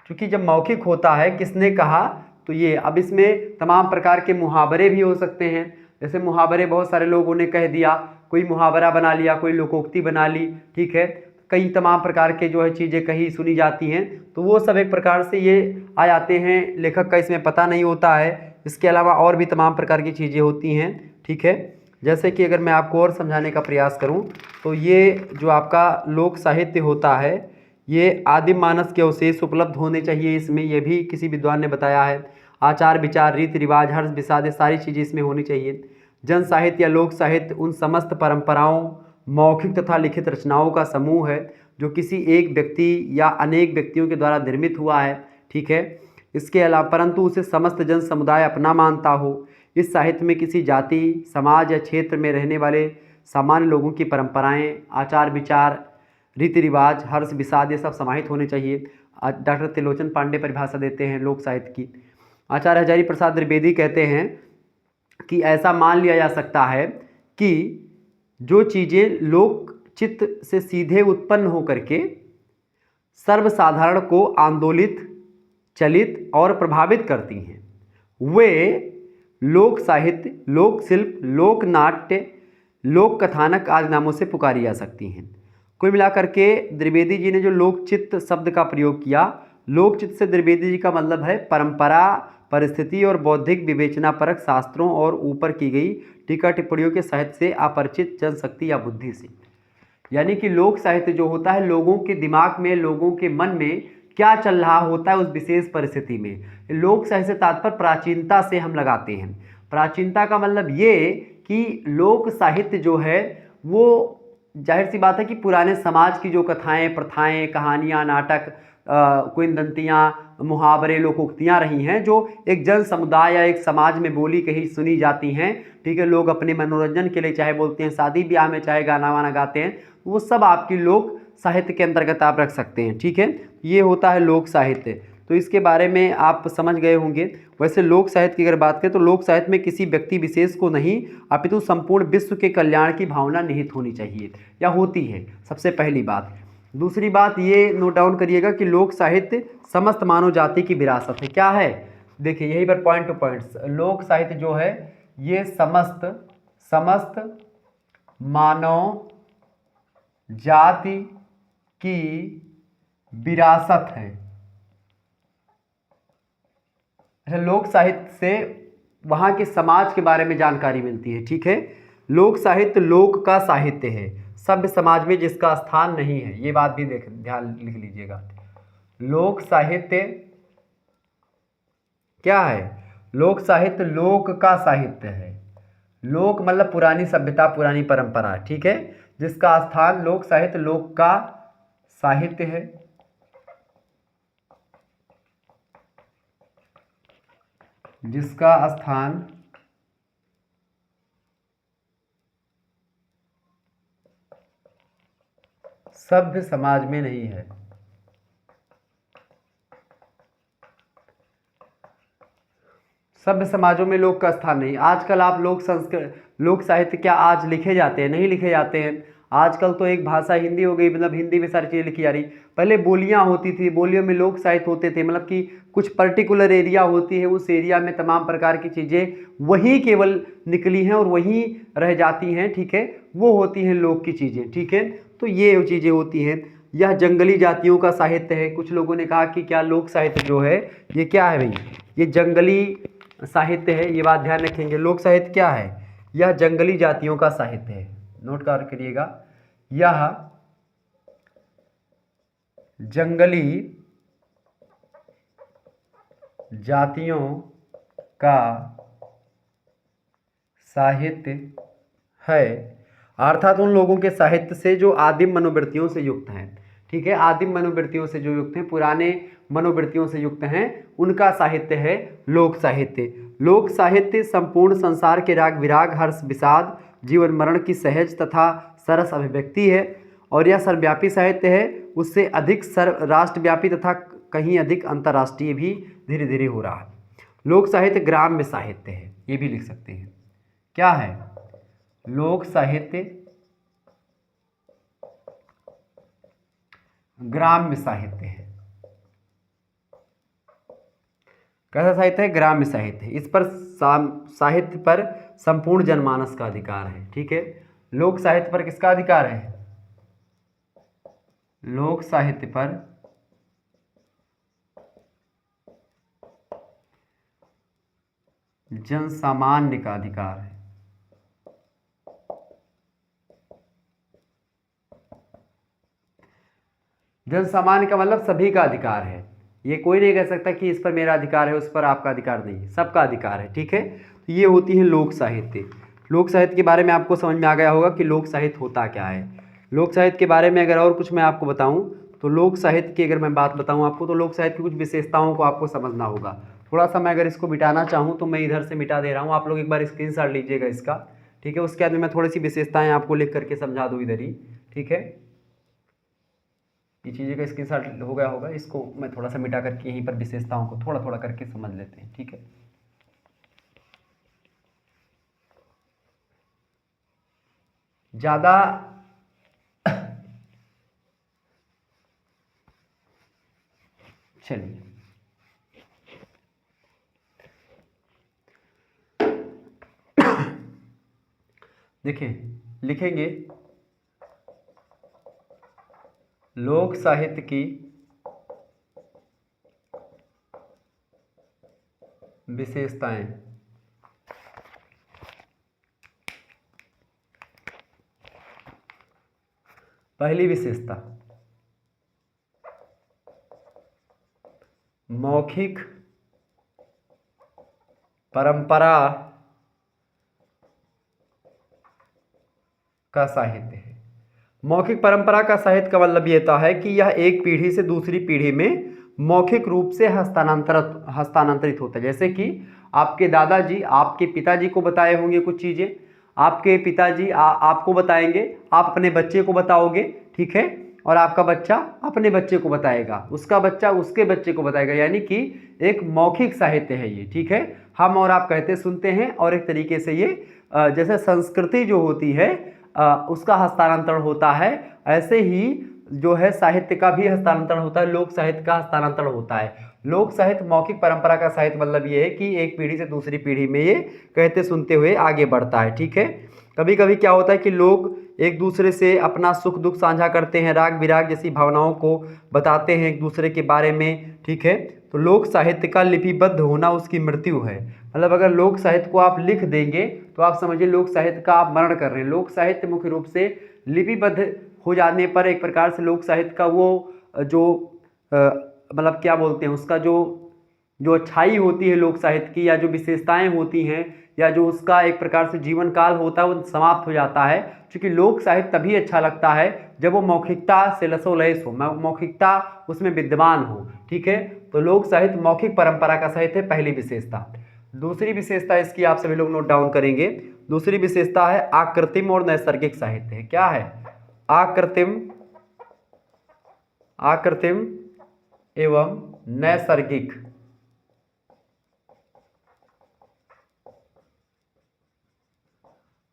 क्योंकि जब मौखिक होता है किसने कहा तो ये। अब इसमें तमाम प्रकार के मुहावरे भी हो सकते हैं। जैसे मुहावरे बहुत सारे लोगों ने कह दिया, कोई मुहावरा बना लिया, कोई लोकोक्ति बना ली। ठीक है, कई तमाम प्रकार के जो है चीज़ें कही सुनी जाती हैं, तो वो सब एक प्रकार से ये आ जाते हैं, लेखक का इसमें पता नहीं होता है। इसके अलावा और भी तमाम प्रकार की चीज़ें होती हैं। ठीक है, जैसे कि अगर मैं आपको और समझाने का प्रयास करूं तो ये जो आपका लोक साहित्य होता है ये आदिम मानस के अवशेष उपलब्ध होने चाहिए इसमें, ये भी किसी विद्वान ने बताया है। आचार विचार रीति रिवाज हर्ष विषाद सारी चीज़ें इसमें होनी चाहिए। जन साहित्य या लोक साहित्य उन समस्त परंपराओं, मौखिक तथा लिखित रचनाओं का समूह है जो किसी एक व्यक्ति या अनेक व्यक्तियों के द्वारा निर्मित हुआ है। ठीक है, इसके अलावा परंतु उसे समस्त जन समुदाय अपना मानता हो। इस साहित्य में किसी जाति, समाज या क्षेत्र में रहने वाले सामान्य लोगों की परंपराएं, आचार विचार, रीति रिवाज, हर्ष विषाद ये सब समाहित होने चाहिए। डॉक्टर त्रिलोचन पांडे परिभाषा देते हैं लोक साहित्य की। आचार्य हजारी प्रसाद द्विवेदी कहते हैं कि ऐसा मान लिया जा सकता है कि जो चीज़ें लोक चित्त से सीधे उत्पन्न होकर के सर्वसाधारण को आंदोलित, चलित और प्रभावित करती हैं, वे लोक साहित्य, लोक शिल्प, लोक नाट्य, लोक कथानक आदि नामों से पुकारी जा सकती हैं। कुल मिलाकर के द्विवेदी जी ने जो लोकचित्त शब्द का प्रयोग किया, लोकचित्त से द्विवेदी जी का मतलब है परंपरा, परिस्थिति और बौद्धिक विवेचनापरक शास्त्रों और ऊपर की गई टीका टिप्पणियों के साहित्य से अपरिचित जनशक्ति या बुद्धि से। यानी कि लोक साहित्य जो होता है लोगों के दिमाग में, लोगों के मन में क्या चल रहा होता है उस विशेष परिस्थिति में। लोक साहित्य से तात्पर्य प्राचीनता से हम लगाते हैं। प्राचीनता का मतलब ये कि लोक साहित्य जो है वो जाहिर सी बात है कि पुराने समाज की जो कथाएं, प्रथाएं, कहानियां, नाटक, किंवदंतियाँ, मुहावरे, लोकोक्तियाँ रही हैं जो एक जन समुदाय या एक समाज में बोली कही सुनी जाती हैं। ठीक है, लोग अपने मनोरंजन के लिए चाहे बोलते हैं, शादी ब्याह में चाहे गाना वाना गाते हैं, वो सब आपकी लोक साहित्य के अंतर्गत आप रख सकते हैं। ठीक है, ये होता है लोक साहित्य। तो इसके बारे में आप समझ गए होंगे। वैसे लोक साहित्य की अगर बात करें तो लोक साहित्य में किसी व्यक्ति विशेष को नहीं अपितु संपूर्ण विश्व के कल्याण की भावना निहित होनी चाहिए या होती है, सबसे पहली बात। दूसरी बात ये नोट डाउन करिएगा कि लोक साहित्य समस्त मानव जाति की विरासत है। क्या है? देखिए यहीं पर पॉइंट टू पॉइंट्स, लोक साहित्य जो है ये समस्त मानव जाति की विरासत है। लोक साहित्य से वहाँ के समाज के बारे में जानकारी मिलती है। ठीक है, लोक साहित्य लोक का साहित्य है, सभ्य समाज में जिसका स्थान नहीं है, ये बात भी ध्यान लिख लीजिएगा। लोक साहित्य क्या है? लोक साहित्य लोक का साहित्य है। लोक मतलब पुरानी सभ्यता, पुरानी परंपरा। ठीक है, जिसका स्थान, लोक साहित्य लोक का साहित्य है, जिसका स्थान सभ्य समाज में नहीं है। सभ्य समाजों में लोक का स्थान नहीं। आजकल आप लोक साहित्य क्या आज लिखे जाते हैं? नहीं लिखे जाते हैं। आजकल तो एक भाषा हिंदी हो गई, मतलब हिंदी में सारी चीज़ें लिखी जा रही। पहले बोलियां होती थी, बोलियों में लोक साहित्य होते थे, मतलब कि कुछ पर्टिकुलर एरिया होती है, उस एरिया में तमाम प्रकार की चीज़ें वहीं केवल निकली हैं और वहीं रह जाती हैं, ठीक है, वो होती हैं लोक की चीज़ें, ठीक है। तो ये चीज़ें होती हैं। यह जंगली जातियों का साहित्य है। कुछ लोगों ने कहा कि क्या लोक साहित्य जो है ये क्या है भाई? ये जंगली साहित्य है। ये बात ध्यान रखेंगे। लोक साहित्य क्या है? यह जंगली जातियों का साहित्य है। नोट कर करिएगा, यह जंगली जातियों का साहित्य है, अर्थात उन लोगों के साहित्य से जो आदिम मनोवृत्तियों से युक्त हैं, ठीक है, आदिम मनोवृत्तियों से जो युक्त हैं, पुराने मनोवृत्तियों से युक्त हैं, उनका साहित्य है लोक साहित्य। लोक साहित्य संपूर्ण संसार के राग विराग, हर्ष विषाद, जीवन मरण की सहज तथा सरस अभिव्यक्ति है, और यह सर्वव्यापी साहित्य है। उससे अधिक राष्ट्रव्यापी तथा कहीं अधिक अंतर्राष्ट्रीय भी धीरे धीरे हो रहा है। लोक साहित्य ग्राम्य साहित्य है, ये भी लिख सकते हैं। क्या है? लोक साहित्य ग्राम्य साहित्य है। कैसा साहित्य है? ग्राम्य साहित्य है। इस पर साहित्य पर संपूर्ण जनमानस का अधिकार है, ठीक है। लोक साहित्य पर किसका अधिकार है? लोक साहित्य पर जन सामान्य का अधिकार है। जन सामान्य का मतलब सभी का अधिकार है। ये कोई नहीं कह सकता कि इस पर मेरा अधिकार है, उस पर आपका अधिकार नहीं, सबका अधिकार है, ठीक है। तो ये होती है लोक साहित्य। लोक साहित्य के बारे में आपको समझ में आ गया होगा कि लोक साहित्य होता क्या है। लोक साहित्य के बारे में अगर और कुछ मैं आपको बताऊं तो लोक साहित्य की अगर मैं बात बताऊं आपको, तो लोक साहित्य की कुछ विशेषताओं को आपको समझना होगा। थोड़ा सा मैं अगर इसको मिटाना चाहूँ तो मैं इधर से मिटा दे रहा हूँ, आप लोग एक बार स्क्रीनशॉट लीजिएगा इसका, ठीक है। उसके बाद में मैं थोड़ी सी विशेषताएं आपको लिख करके समझा दूँ इधर ही, ठीक है। ये चीज़ें का स्क्रीनशॉट हो गया होगा, इसको मैं थोड़ा सा मिटा करके यहीं पर विशेषताओं को थोड़ा थोड़ा करके समझ लेते हैं, ठीक है। ज़्यादा चलिए देखिए, लिखेंगे लोक साहित्य की विशेषताएं। पहली विशेषता, मौखिक परंपरा का साहित्य है। मौखिक परंपरा का साहित्य का मतलब ये होता है कि यह एक पीढ़ी से दूसरी पीढ़ी में मौखिक रूप से हस्तांतरित होता है। जैसे कि आपके दादाजी आपके पिताजी को बताए होंगे कुछ चीज़ें, आपके पिताजी आपको बताएंगे, आप अपने बच्चे को बताओगे, ठीक है, और आपका बच्चा अपने बच्चे को बताएगा, उसका बच्चा उसके बच्चे को बताएगा, यानी कि एक मौखिक साहित्य है ये, ठीक है। हम और आप कहते सुनते हैं, और एक तरीके से ये जैसे संस्कृति जो होती है उसका हस्तांतरण होता है, ऐसे ही जो है साहित्य का भी हस्तांतरण होता है, लोक साहित्य का हस्तांतरण होता है। लोक साहित्य मौखिक परंपरा का साहित्य मतलब ये है कि एक पीढ़ी से दूसरी पीढ़ी में ये कहते सुनते हुए आगे बढ़ता है, ठीक है। कभी कभी क्या होता है कि लोग एक दूसरे से अपना सुख दुख साझा करते हैं, राग विराग जैसी भावनाओं को बताते हैं एक दूसरे के बारे में, ठीक है। तो लोक साहित्य का लिपिबद्ध होना उसकी मृत्यु है। मतलब अगर लोक साहित्य को आप लिख देंगे तो आप समझिए लोक साहित्य का आप मरण कर रहे हैं। लोक साहित्य मुख्य रूप से लिपिबद्ध हो जाने पर एक प्रकार से लोक साहित्य का वो जो मतलब क्या बोलते हैं, उसका जो अच्छाई होती है लोक साहित्य की, या जो विशेषताएं होती हैं, या जो उसका एक प्रकार से जीवन काल होता है, वो समाप्त हो जाता है। क्योंकि लोक साहित्य तभी अच्छा लगता है जब वो मौखिकता से लसोलैस हो, मौखिकता उसमें विद्यमान हो, ठीक है। तो लोक साहित्य मौखिक परंपरा का साहित्य है, पहली विशेषता। दूसरी विशेषता इसकी आप सभी लोग नोट डाउन करेंगे। दूसरी विशेषता है आकृत्रिम और नैसर्गिक साहित्य है। क्या है? आकृत्रिम आकृतिम एवं नैसर्गिक।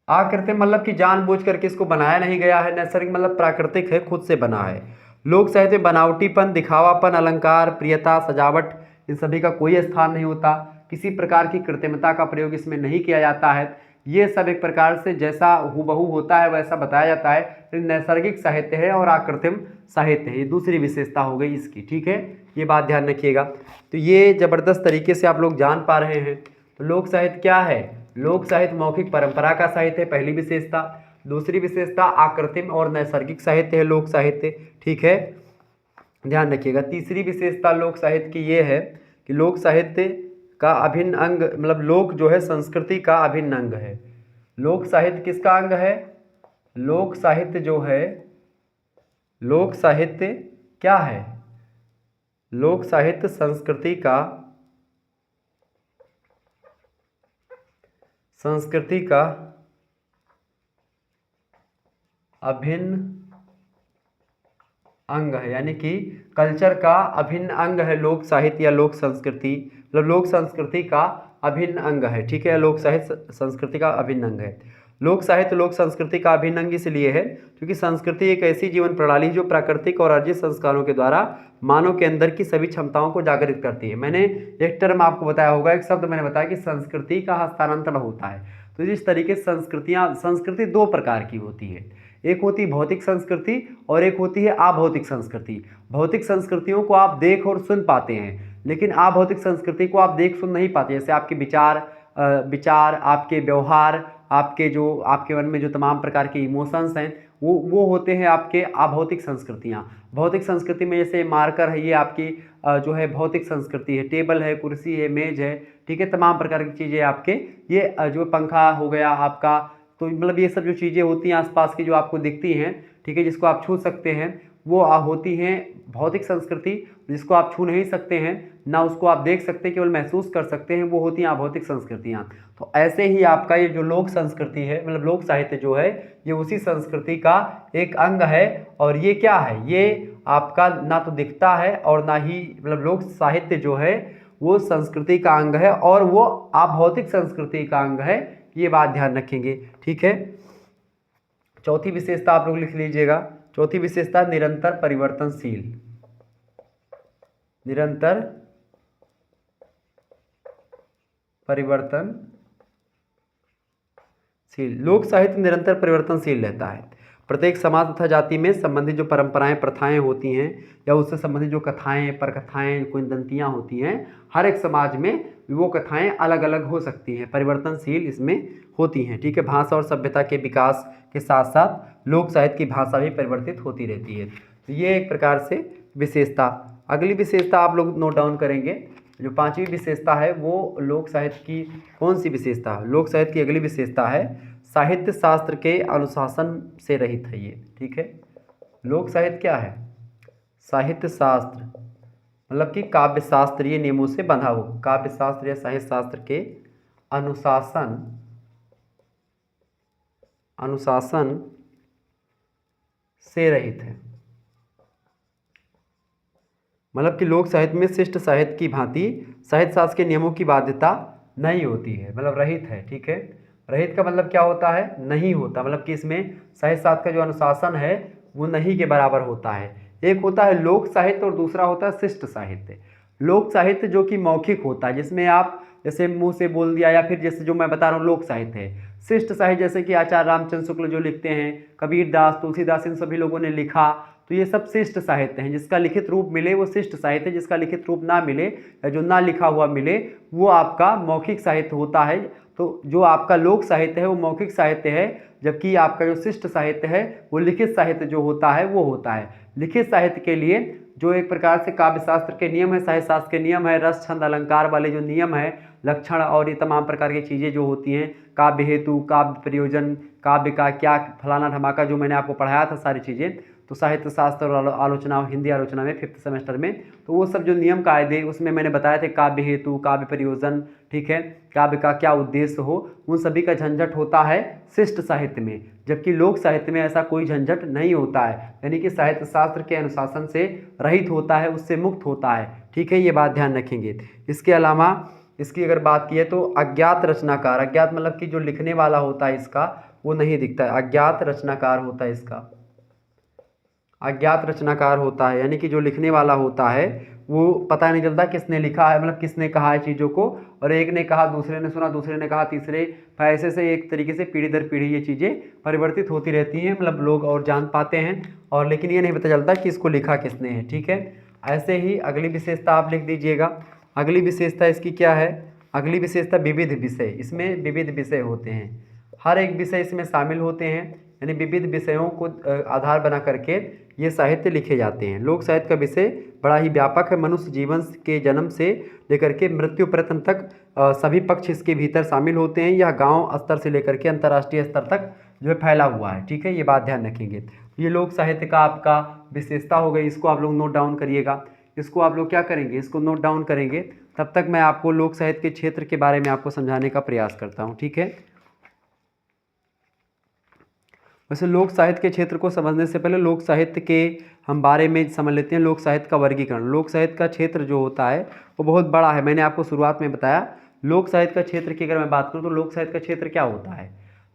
आकृतिम मतलब कि जानबूझ करके इसको बनाया नहीं गया है, नैसर्गिक मतलब प्राकृतिक है, खुद से बना है। लोक साहित्य में बनावटीपन, दिखावापन, अलंकार, प्रियता, सजावट, इन सभी का कोई स्थान नहीं होता। किसी प्रकार की कृत्रिमता का प्रयोग इसमें नहीं किया जाता है। ये सब एक प्रकार से जैसा हूबहू होता है वैसा बताया जाता है। तो नैसर्गिक साहित्य है और आकृत्रिम साहित्य है, ये दूसरी विशेषता हो गई इसकी, ठीक है, ये बात ध्यान रखिएगा। तो ये जबरदस्त तरीके से आप लोग जान पा रहे हैं। तो लोक साहित्य क्या है? लोक साहित्य मौखिक परंपरा का साहित्य है, पहली विशेषता। दूसरी विशेषता आकृत्रिम और नैसर्गिक साहित्य है लोक साहित्य, ठीक है, ध्यान रखिएगा। तीसरी विशेषता लोक साहित्य की ये है कि लोक साहित्य का अभिन्न अंग, मतलब लोक जो है संस्कृति का अभिन्न अंग है। लोक साहित्य किसका अंग है? लोक साहित्य जो है, लोक साहित्य क्या है? लोक साहित्य संस्कृति का अभिन्न अंग है, यानी कि कल्चर का अभिन्न अंग है लोक साहित्य या लोक संस्कृति, मतलब लोक संस्कृति का अभिन्न अंग है, ठीक है। लोक साहित्य संस्कृति का अभिन्न अंग है। लोक साहित्य लोक संस्कृति का अभिन्न अंग इसलिए है क्योंकि संस्कृति एक ऐसी जीवन प्रणाली जो प्राकृतिक और अर्जित संस्कारों के द्वारा मानव के अंदर की सभी क्षमताओं को जागृत करती है। मैंने एक टर्म आपको बताया होगा, एक शब्द मैंने बताया कि संस्कृति का हस्तांतरण होता है। तो इस तरीके से संस्कृति दो प्रकार की होती है, एक होती है भौतिक संस्कृति और एक होती है अभौतिक संस्कृति। भौतिक संस्कृतियों को आप देख और सुन पाते हैं, लेकिन अभौतिक संस्कृति को आप देख सुन नहीं पाते। जैसे आपके विचार, आपके व्यवहार, आपके मन में जो तमाम प्रकार के इमोशंस हैं वो होते हैं आपके अभौतिक संस्कृतियाँ। भौतिक संस्कृति में जैसे मार्कर है, ये आपकी जो है भौतिक संस्कृति है, टेबल है, कुर्सी है, मेज है, ठीक है, तमाम प्रकार की चीज़ें आपके, ये जो पंखा हो गया आपका, तो मतलब ये सब जो चीज़ें होती हैं आसपास की जो आपको दिखती हैं, ठीक है, जिसको आप छू सकते हैं, वो होती हैं भौतिक संस्कृति। जिसको आप छू नहीं सकते हैं, ना उसको आप देख सकते, केवल महसूस कर सकते हैं, वो होती हैं अभौतिक संस्कृतियाँ। तो ऐसे ही आपका ये जो लोक संस्कृति है, मतलब लोक साहित्य जो है, ये उसी संस्कृति का एक अंग है। और ये क्या है? ये आपका ना तो दिखता है और ना ही, मतलब लोक साहित्य जो है वो संस्कृति का अंग है और वो अभौतिक संस्कृति का अंग है, ये बात ध्यान रखेंगे, ठीक है। चौथी विशेषता आप लोग लिख लीजिएगा। चौथी विशेषता निरंतर परिवर्तनशील। निरंतर परिवर्तनशील। लोक साहित्य निरंतर परिवर्तनशील रहता है। प्रत्येक समाज तथा जाति में संबंधित जो परंपराएं, प्रथाएं होती हैं या उससे संबंधित जो कथाएं, परकथाएं, किंवदंतियां होती हैं, हर एक समाज में वो कथाएं अलग अलग हो सकती हैं, परिवर्तनशील इसमें होती हैं, ठीक है। भाषा और सभ्यता के विकास के साथ साथ लोक साहित्य की भाषा भी परिवर्तित होती रहती है। तो ये एक प्रकार से विशेषता। अगली विशेषता आप लोग नोट डाउन करेंगे। जो पांचवी विशेषता है वो लोक साहित्य की कौन सी विशेषता है? लोक साहित्य की अगली विशेषता है साहित्य शास्त्र के अनुशासन से रहित है ये, ठीक है। लोक साहित्य क्या है? साहित्य शास्त्र मतलब कि काव्य शास्त्रीय नियमों से बंधा हो, काव्य शास्त्र या साहित्य शास्त्र के अनुशासन से रहित है। मतलब कि लोक साहित्य में शिष्ट साहित्य की भांति साहित्य शास्त्र के नियमों की बाध्यता नहीं होती है, मतलब रहित है, ठीक है। रहित का मतलब क्या होता है? नहीं होता, मतलब कि इसमें साहित्य शास्त्र का जो अनुशासन है वो नहीं के बराबर होता है। एक होता है लोक साहित्य और दूसरा होता है शिष्ट साहित्य। लोक साहित्य जो कि मौखिक होता है, जिसमें आप जैसे मुंह से बोल दिया, या फिर जैसे जो मैं बता रहा हूँ लोक साहित्य है। शिष्ट साहित्य जैसे कि आचार्य रामचंद्र शुक्ल जो लिखते हैं, कबीर दास, तुलसीदास, इन सभी लोगों ने लिखा, तो ये सब शिष्ट साहित्य हैं। जिसका लिखित रूप मिले वो शिष्ट साहित्य, जिसका लिखित रूप ना मिले या जो ना लिखा हुआ मिले वो आपका मौखिक साहित्य होता है। तो जो आपका लोक साहित्य है वो मौखिक साहित्य है, जबकि आपका जो शिष्ट साहित्य है वो लिखित साहित्य जो होता है वो होता है। लिखित साहित्य के लिए जो एक प्रकार से काव्य शास्त्र के नियम है, साहित्य शास्त्र के नियम है, रस छंद अलंकार वाले जो नियम है, लक्षण और ये तमाम प्रकार की चीज़ें जो होती हैं, काव्य हेतु, काव्य प्रयोजन, काव्य का क्या फलाना धमाका, जो मैंने आपको पढ़ाया था सारी चीज़ें, तो साहित्य शास्त्र और आलोचना, हिंदी आलोचना में 5th सेमेस्टर में, तो वो सब जो नियम कायदे उसमें मैंने बताए थे, काव्य हेतु, काव्य प्रयोजन, ठीक है, काव्य का क्या उद्देश्य हो, उन सभी का झंझट होता है शिष्ट साहित्य में, जबकि लोक साहित्य में ऐसा कोई झंझट नहीं होता है, यानी कि साहित्य शास्त्र के अनुशासन से रहित होता है, उससे मुक्त होता है, ठीक है, ये बात ध्यान रखेंगे। इसके अलावा इसकी अगर बात की है तो अज्ञात रचनाकार, अज्ञात मतलब कि जो लिखने वाला होता है इसका वो नहीं दिखता है, अज्ञात रचनाकार होता है इसका, अज्ञात रचनाकार होता है, यानी कि जो लिखने वाला होता है वो पता नहीं चलता किसने लिखा है, मतलब किसने कहा है चीज़ों को, और एक ने कहा दूसरे ने सुना, दूसरे ने कहा तीसरे, ऐसे से एक तरीके से पीढ़ी दर पीढ़ी ये चीज़ें परिवर्तित होती रहती हैं, मतलब लोग और जान पाते हैं, और लेकिन ये नहीं पता चलता कि इसको लिखा किसने है, ठीक है। ऐसे ही अगली विशेषता आप लिख दीजिएगा। अगली विशेषता इसकी क्या है, अगली विशेषता विविध विषय, इसमें विविध विषय होते हैं, हर एक विषय इसमें शामिल होते हैं, यानी विविध विषयों को आधार बना करके ये साहित्य लिखे जाते हैं। लोक साहित्य का विषय बड़ा ही व्यापक है, मनुष्य जीवन के जन्म से लेकर के मृत्यु पर्यंत तक सभी पक्ष इसके भीतर शामिल होते हैं। यह गांव स्तर से लेकर के अंतर्राष्ट्रीय स्तर तक जो है फैला हुआ है, ठीक है, ये बात ध्यान रखेंगे। ये लोक साहित्य का आपका विशेषता हो गई, इसको आप लोग नोट डाउन करिएगा। इसको आप लोग क्या करेंगे, इसको नोट डाउन करेंगे, तब तक मैं आपको लोक साहित्य के क्षेत्र के बारे में आपको समझाने का प्रयास करता हूँ, ठीक है। वैसे लोक साहित्य के क्षेत्र को समझने से पहले लोक साहित्य के हम बारे में समझ लेते हैं। लोक साहित्य का वर्गीकरण, लोक साहित्य का क्षेत्र जो होता है वो बहुत बड़ा है, मैंने आपको शुरुआत में बताया। लोक साहित्य का क्षेत्र की अगर मैं बात करूँ तो लोक साहित्य का क्षेत्र क्या होता है,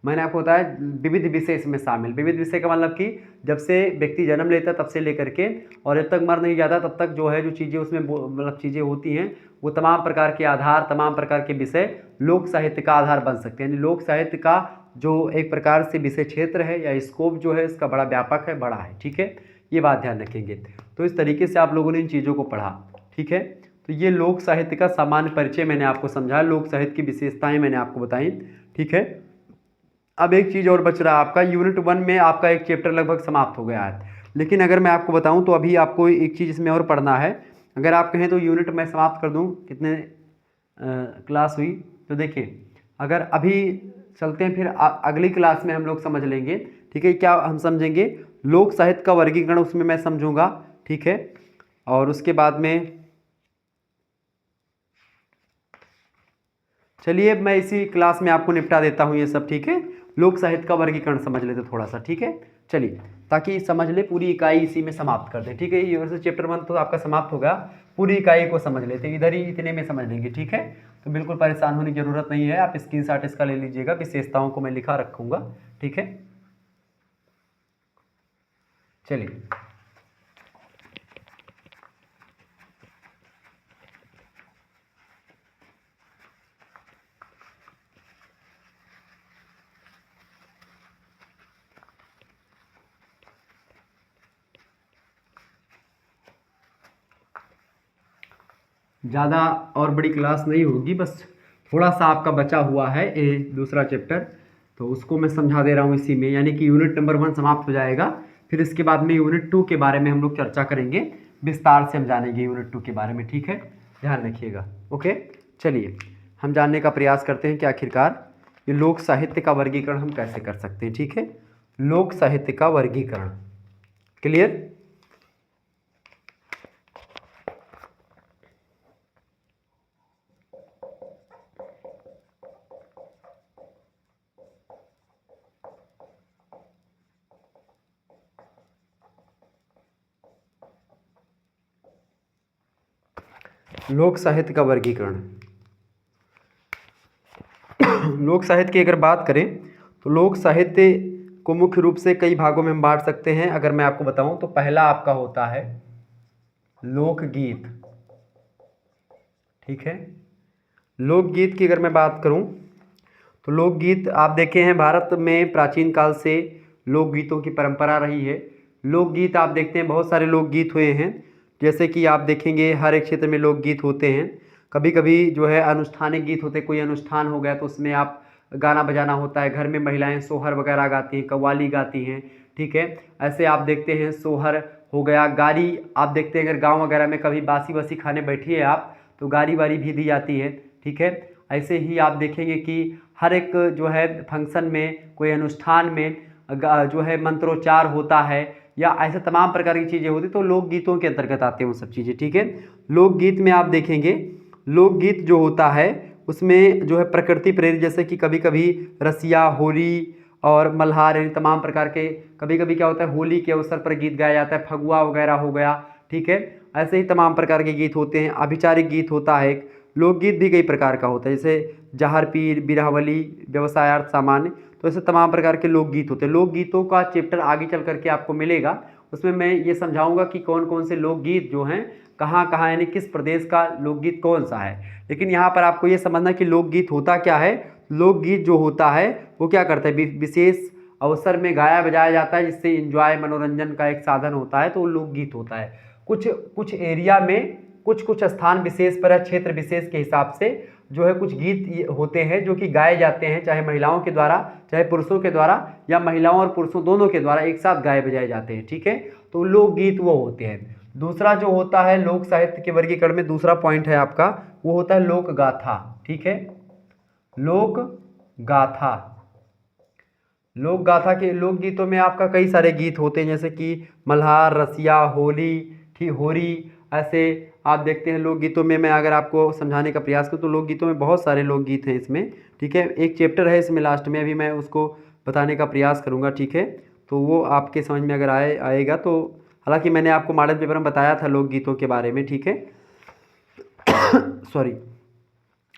मैंने आपको बताया विविध विषय इसमें शामिल। विविध विषय का मतलब कि जब से व्यक्ति जन्म लेता है तब से लेकर के और जब तक मर नहीं जाता तब तक जो है जो चीज़ें उसमें मतलब चीज़ें होती हैं वो तमाम प्रकार के आधार, तमाम प्रकार के विषय लोक साहित्य का आधार बन सकते हैं। यानी लोक साहित्य का जो एक प्रकार से विषय क्षेत्र है या स्कोप जो है इसका बड़ा व्यापक है, बड़ा है, ठीक है, ये बात ध्यान रखेंगे। तो इस तरीके से आप लोगों ने इन चीज़ों को पढ़ा, ठीक है। तो ये लोक साहित्य का सामान्य परिचय मैंने आपको समझाया, लोक साहित्य की विशेषताएं मैंने आपको बताई, ठीक है। अब एक चीज़ और बच रहा है आपका, यूनिट 1 में आपका एक चैप्टर लगभग समाप्त हो गया है, लेकिन अगर मैं आपको बताऊं तो अभी आपको एक चीज़ इसमें और पढ़ना है। अगर आप कहें तो यूनिट मैं समाप्त कर दूं, कितने क्लास हुई, तो देखिए अगर अभी चलते हैं फिर अगली क्लास में हम लोग समझ लेंगे, ठीक है। क्या हम समझेंगे, लोक साहित्य का वर्गीकरण उसमें मैं समझूंगा, ठीक है, और उसके बाद में चलिए मैं इसी क्लास में आपको निपटा देता हूँ ये सब, ठीक है। लोक साहित्य का वर्गीकरण समझ लेते थोड़ा सा, ठीक है, चलिए, ताकि समझ ले, पूरी इकाई इसी में समाप्त कर दें, ठीक है। ये चैप्टर 1 तो आपका समाप्त हो गया, पूरी इकाई को समझ लेते, इधर ही इतने में समझ लेंगे, ठीक है। तो बिल्कुल परेशान होने की जरूरत नहीं है, आप स्क्रीनशॉट इसका ले लीजिएगा, विशेषताओं को मैं लिखा रखूँगा, ठीक है। चलिए ज़्यादा और बड़ी क्लास नहीं होगी, बस थोड़ा सा आपका बचा हुआ है ये दूसरा चैप्टर, तो उसको मैं समझा दे रहा हूँ इसी में, यानी कि यूनिट नंबर 1 समाप्त हो जाएगा। फिर इसके बाद में यूनिट 2 के बारे में हम लोग चर्चा करेंगे, विस्तार से हम जानेंगे यूनिट 2 के बारे में, ठीक है, ध्यान रखिएगा, ओके। चलिए हम जानने का प्रयास करते हैं कि आखिरकार ये लोक साहित्य का वर्गीकरण हम कैसे कर सकते हैं, ठीक है। लोक साहित्य का वर्गीकरण, क्लियर। लोक साहित्य का वर्गीकरण, लोक साहित्य की अगर बात करें तो लोक साहित्य को मुख्य रूप से कई भागों में हम बांट सकते हैं। अगर मैं आपको बताऊं तो पहला आपका होता है लोकगीत, ठीक है। लोकगीत की अगर मैं बात करूं तो लोकगीत आप देखे हैं भारत में प्राचीन काल से लोकगीतों की परंपरा रही है। लोकगीत आप देखते हैं बहुत सारे लोकगीत हुए हैं, जैसे कि आप देखेंगे हर एक क्षेत्र में लोकगीत होते हैं। कभी कभी जो है अनुष्ठानिक गीत होते, कोई अनुष्ठान हो गया तो उसमें आप गाना बजाना होता है, घर में महिलाएं सोहर वगैरह गाती हैं, कव्वाली गाती हैं, ठीक है। ऐसे आप देखते हैं सोहर हो गया, गारी आप देखते हैं अगर गाँव वगैरह में कभी बासी वासी खाने बैठिए आप तो गारी वारी भी दी जाती है, ठीक है। ऐसे ही आप देखेंगे कि हर एक जो है फंक्शन में, कोई अनुष्ठान में जो है मंत्रोच्चार होता है, या ऐसे तमाम प्रकार की चीज़ें होती, तो लोकगीतों के अंतर्गत आते हैं वो सब चीज़ें, ठीक है। लोकगीत में आप देखेंगे, लोकगीत जो होता है उसमें जो है प्रकृति प्रेरित, जैसे कि कभी कभी रसिया, होली और मल्हार, यानी तमाम प्रकार के, कभी कभी क्या होता है होली के अवसर पर गीत गाया जाता है, फगुआ वगैरह हो गया, ठीक है। ऐसे ही तमाम प्रकार के गीत होते हैं। अभिचारिक गीत होता है एक, लोकगीत भी कई प्रकार का होता है, जैसे जहर पीर, बिरहवली, व्यवसायार्थ सामान्य, तो ऐसे तमाम प्रकार के लोकगीत होते हैं। लोकगीतों का चैप्टर आगे चल करके आपको मिलेगा, उसमें मैं ये समझाऊंगा कि कौन कौन से लोकगीत जो हैं कहाँ कहाँ, यानी किस प्रदेश का लोकगीत कौन सा है। लेकिन यहाँ पर आपको ये समझना कि लोकगीत होता क्या है। लोकगीत जो होता है वो क्या करता है, विशेष अवसर में गाया बजाया जाता है, जिससे इंजॉय, मनोरंजन का एक साधन होता है, तो वो लोकगीत होता है। कुछ कुछ एरिया में, कुछ कुछ स्थान विशेष पर, क्षेत्र विशेष के हिसाब से जो है कुछ गीत होते हैं जो कि गाए जाते हैं, चाहे महिलाओं के द्वारा, चाहे पुरुषों के द्वारा, या महिलाओं और पुरुषों दोनों के द्वारा एक साथ गाए बजाए जाते हैं, ठीक है। तो लोकगीत वो होते हैं। दूसरा जो होता है लोक साहित्य के वर्गीकरण में, दूसरा पॉइंट है आपका, वो होता है लोक गाथा, ठीक है। लोक गाथा, लोक गाथा के लोकगीतों में आपका कई सारे गीत होते हैं, जैसे कि मल्हार, रसिया, होली, ठीक, होरी, ऐसे आप देखते हैं लोकगीतों में। मैं अगर आपको समझाने का प्रयास करूँ तो लोकगीतों में बहुत सारे लोकगीत हैं इसमें, ठीक है। एक चैप्टर है इसमें लास्ट में, अभी मैं उसको बताने का प्रयास करूँगा, ठीक है। तो वो आपके समझ में अगर आएगा तो, हालांकि मैंने आपको मॉडल पेपर में बताया था लोकगीतों के बारे में, ठीक है। सॉरी,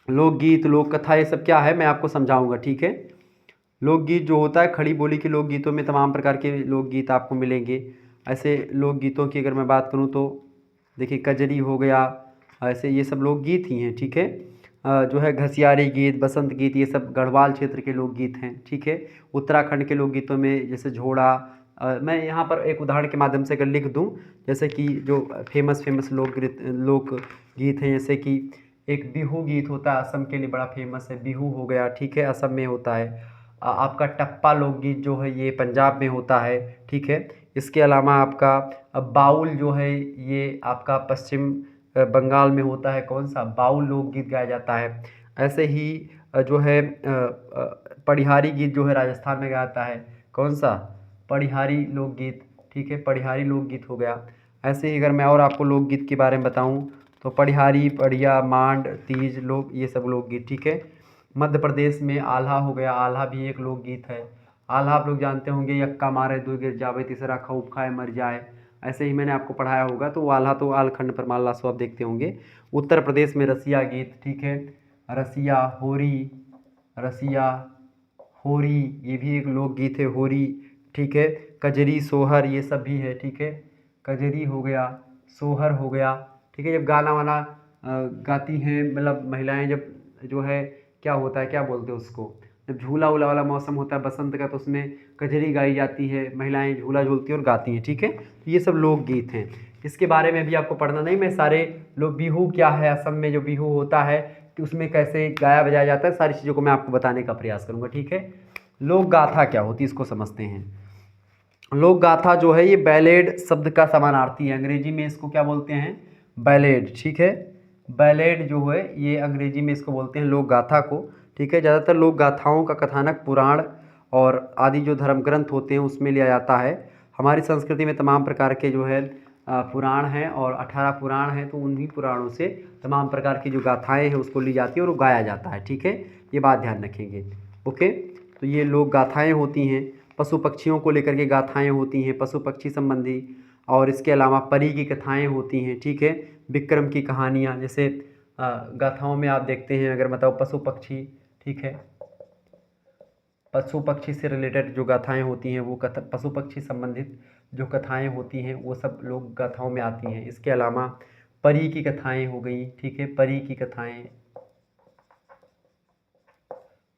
लोकगीत, लोक कथा, ये सब क्या है मैं आपको समझाऊंगा, ठीक है। लोकगीत जो होता है, खड़ी बोली के लोकगीतों में तमाम प्रकार के लोकगीत आपको मिलेंगे। ऐसे लोकगीतों की अगर मैं बात करूं तो देखिए, कजरी हो गया, ऐसे ये सब लोकगीत ही हैं, ठीक है। जो है घसियारी गीत, बसंत गीत, ये सब गढ़वाल क्षेत्र के लोकगीत हैं, ठीक है। उत्तराखंड के लोकगीतों में जैसे झोड़ा, मैं यहाँ पर एक उदाहरण के माध्यम से अगर लिख दूँ, जैसे कि जो फेमस लोकगीत हैं, जैसे कि एक बिहू गीत होता है, असम के लिए बड़ा फेमस है, बिहू हो गया, ठीक है, असम में होता है। आपका टप्पा लोकगीत जो है ये पंजाब में होता है, ठीक है। इसके अलावा आपका बाउल जो है ये आपका पश्चिम बंगाल में होता है, कौन सा, बाउल लोकगीत गाया जाता है। ऐसे ही जो है पढ़िहारी गीत जो है राजस्थान में गाया जाता है, कौन सा, पढ़िहारी लोकगीत, ठीक है, पढ़िहारी लोकगीत हो गया। ऐसे ही अगर मैं और आपको लोकगीत के बारे में बताऊं तो पढ़िहारी, पढ़िया, मांड, तीज लोक, ये सब लोकगीत, ठीक है। मध्य प्रदेश में आल्हा हो गया, आल्हा भी एक लोकगीत है। आल्हा आप लोग जानते होंगे, यक्का मारे दो गिर जावे, तीसरा खूब खाए मर जाए, ऐसे ही मैंने आपको पढ़ाया होगा। तो आल्हा तो आलखंड पर माल्ला सो आप देखते होंगे। उत्तर प्रदेश में रसिया गीत, ठीक है, रसिया, होरी, रसिया, होरी, ये भी एक लोकगीत है, होरी, ठीक है। कजरी, सोहर, ये सब भी है, ठीक है। कजरी हो गया, सोहर हो गया, ठीक है। जब गाना वाना गाती हैं, मतलब महिलाएं, जब जो है क्या होता है, क्या बोलते हैं उसको, जब झूला वूला वाला मौसम होता है बसंत का, तो उसमें कजरी गाई जाती है, महिलाएं झूला झूलती हैं और गाती हैं, ठीक है। तो ये सब लोकगीत हैं, इसके बारे में भी आपको पढ़ना नहीं, मैं सारे लोग, बिहू क्या है, असम में जो बिहू होता है कि उसमें कैसे गाया बजाया जाता है, सारी चीज़ों को मैं आपको बताने का प्रयास करूँगा, ठीक है। लोक गाथा क्या होती है इसको समझते हैं। लोक गाथा जो है ये बैलेड शब्द का समानार्थी है, अंग्रेजी में इसको क्या बोलते हैं, बैलेड, ठीक है। बैलेड जो है ये अंग्रेजी में इसको बोलते हैं लोक गाथा को, ठीक है। ज़्यादातर लोक गाथाओं का कथानक पुराण और आदि जो धर्म ग्रंथ होते हैं उसमें लिया जाता है। हमारी संस्कृति में तमाम प्रकार के जो है पुराण हैं, और 18 पुराण हैं, तो उन्हीं पुराणों से तमाम प्रकार की जो गाथाएँ हैं उसको ली जाती है और वो गाया जाता है, ठीक है। ये बात ध्यान रखेंगे, ओके। तो ये लोक गाथाएँ होती हैं। पशु पक्षियों को लेकर के गाथाएँ होती हैं, पशु पक्षी संबंधी, और इसके अलावा परी की कथाएँ होती हैं, ठीक है। विक्रम की कहानियाँ, जैसे गाथाओं में आप देखते हैं, अगर बताओ पशु पक्षी, ठीक है, पशु पक्षी से रिलेटेड जो गाथाएँ होती हैं वो पशु पक्षी संबंधित जो कथाएँ होती हैं वो सब लोक गाथाओं में आती हैं। इसके अलावा परी की कथाएँ हो गई, ठीक है, परी की कथाएँ,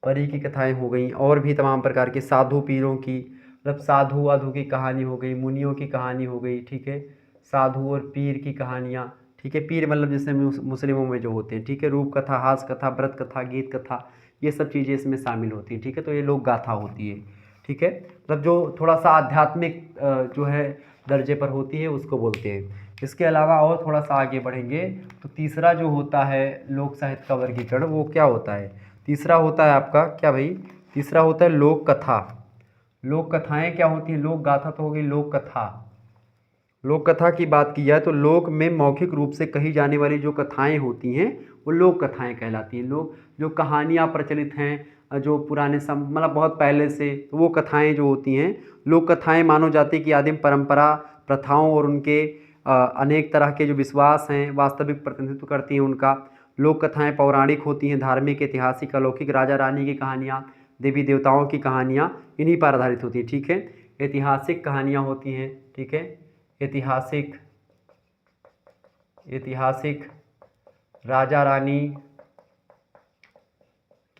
परी की कथाएँ हो गई, और भी तमाम प्रकार के साधु पीरों की, मतलब साधु वाधु की कहानी हो गई, मुनियों की कहानी हो गई, ठीक है, साधु और पीर की कहानियाँ, ठीक है। पीर मतलब जैसे मुस्लिमों में जो होते हैं, ठीक है, रूप कथा, हास कथा, व्रत कथा, गीत कथा, ये सब चीज़ें इसमें शामिल होती हैं, ठीक है। तो ये लोक गाथा होती है, ठीक है, मतलब जो थोड़ा सा आध्यात्मिक जो है दर्जे पर होती है उसको बोलते हैं। इसके अलावा और थोड़ा सा आगे बढ़ेंगे तो तीसरा जो होता है लोक साहित्य का वर्गीकरण, वो क्या होता है, तीसरा होता है आपका क्या भाई, तीसरा होता है लोक कथा। लोक कथाएँ क्या होती हैं, लोक गाथा तो हो गई, लोक कथा, लोक कथा की बात की जाए तो लोक में मौखिक रूप से कही जाने वाली जो कथाएं होती हैं वो लोक कथाएं कहलाती हैं। लोग जो कहानियाँ प्रचलित हैं जो पुराने मतलब बहुत पहले से, तो वो कथाएं जो होती हैं लोक कथाएं मानव जाति की आदिम परंपरा, प्रथाओं और उनके अनेक तरह के जो विश्वास हैं वास्तविक प्रतिनिधित्व करती हैं उनका। लोक कथाएं पौराणिक होती हैं, धार्मिक, ऐतिहासिक, अलौकिक, राजा रानी की कहानियाँ, देवी देवताओं की कहानियाँ इन्हीं पर आधारित होती हैं। ठीक है, ऐतिहासिक कहानियाँ होती हैं। ठीक है, ऐतिहासिक राजा रानी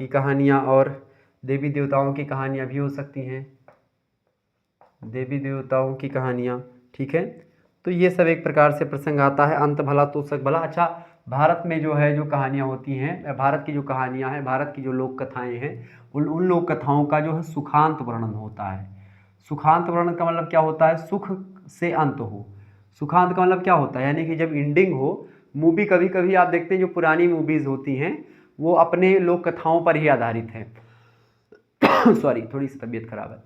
की कहानियाँ और देवी देवताओं की कहानियाँ भी हो सकती हैं, देवी देवताओं की कहानियाँ। ठीक है, तो ये सब एक प्रकार से प्रसंग आता है, अंत भला तो सक भला। अच्छा, भारत में जो है जो कहानियाँ होती हैं, भारत की जो कहानियाँ हैं, भारत की जो लोक कथाएँ हैं, उन लोक कथाओं का जो है सुखांत वर्णन होता है। सुखांत वर्णन का मतलब क्या होता है? सुख से अंत हो। सुखांत का मतलब क्या होता है? यानी कि जब एंडिंग हो मूवी, कभी कभी आप देखते हैं जो पुरानी मूवीज़ होती हैं वो अपने लोक कथाओं पर ही आधारित हैं। सॉरी, थोड़ी सी तबीयत खराब है।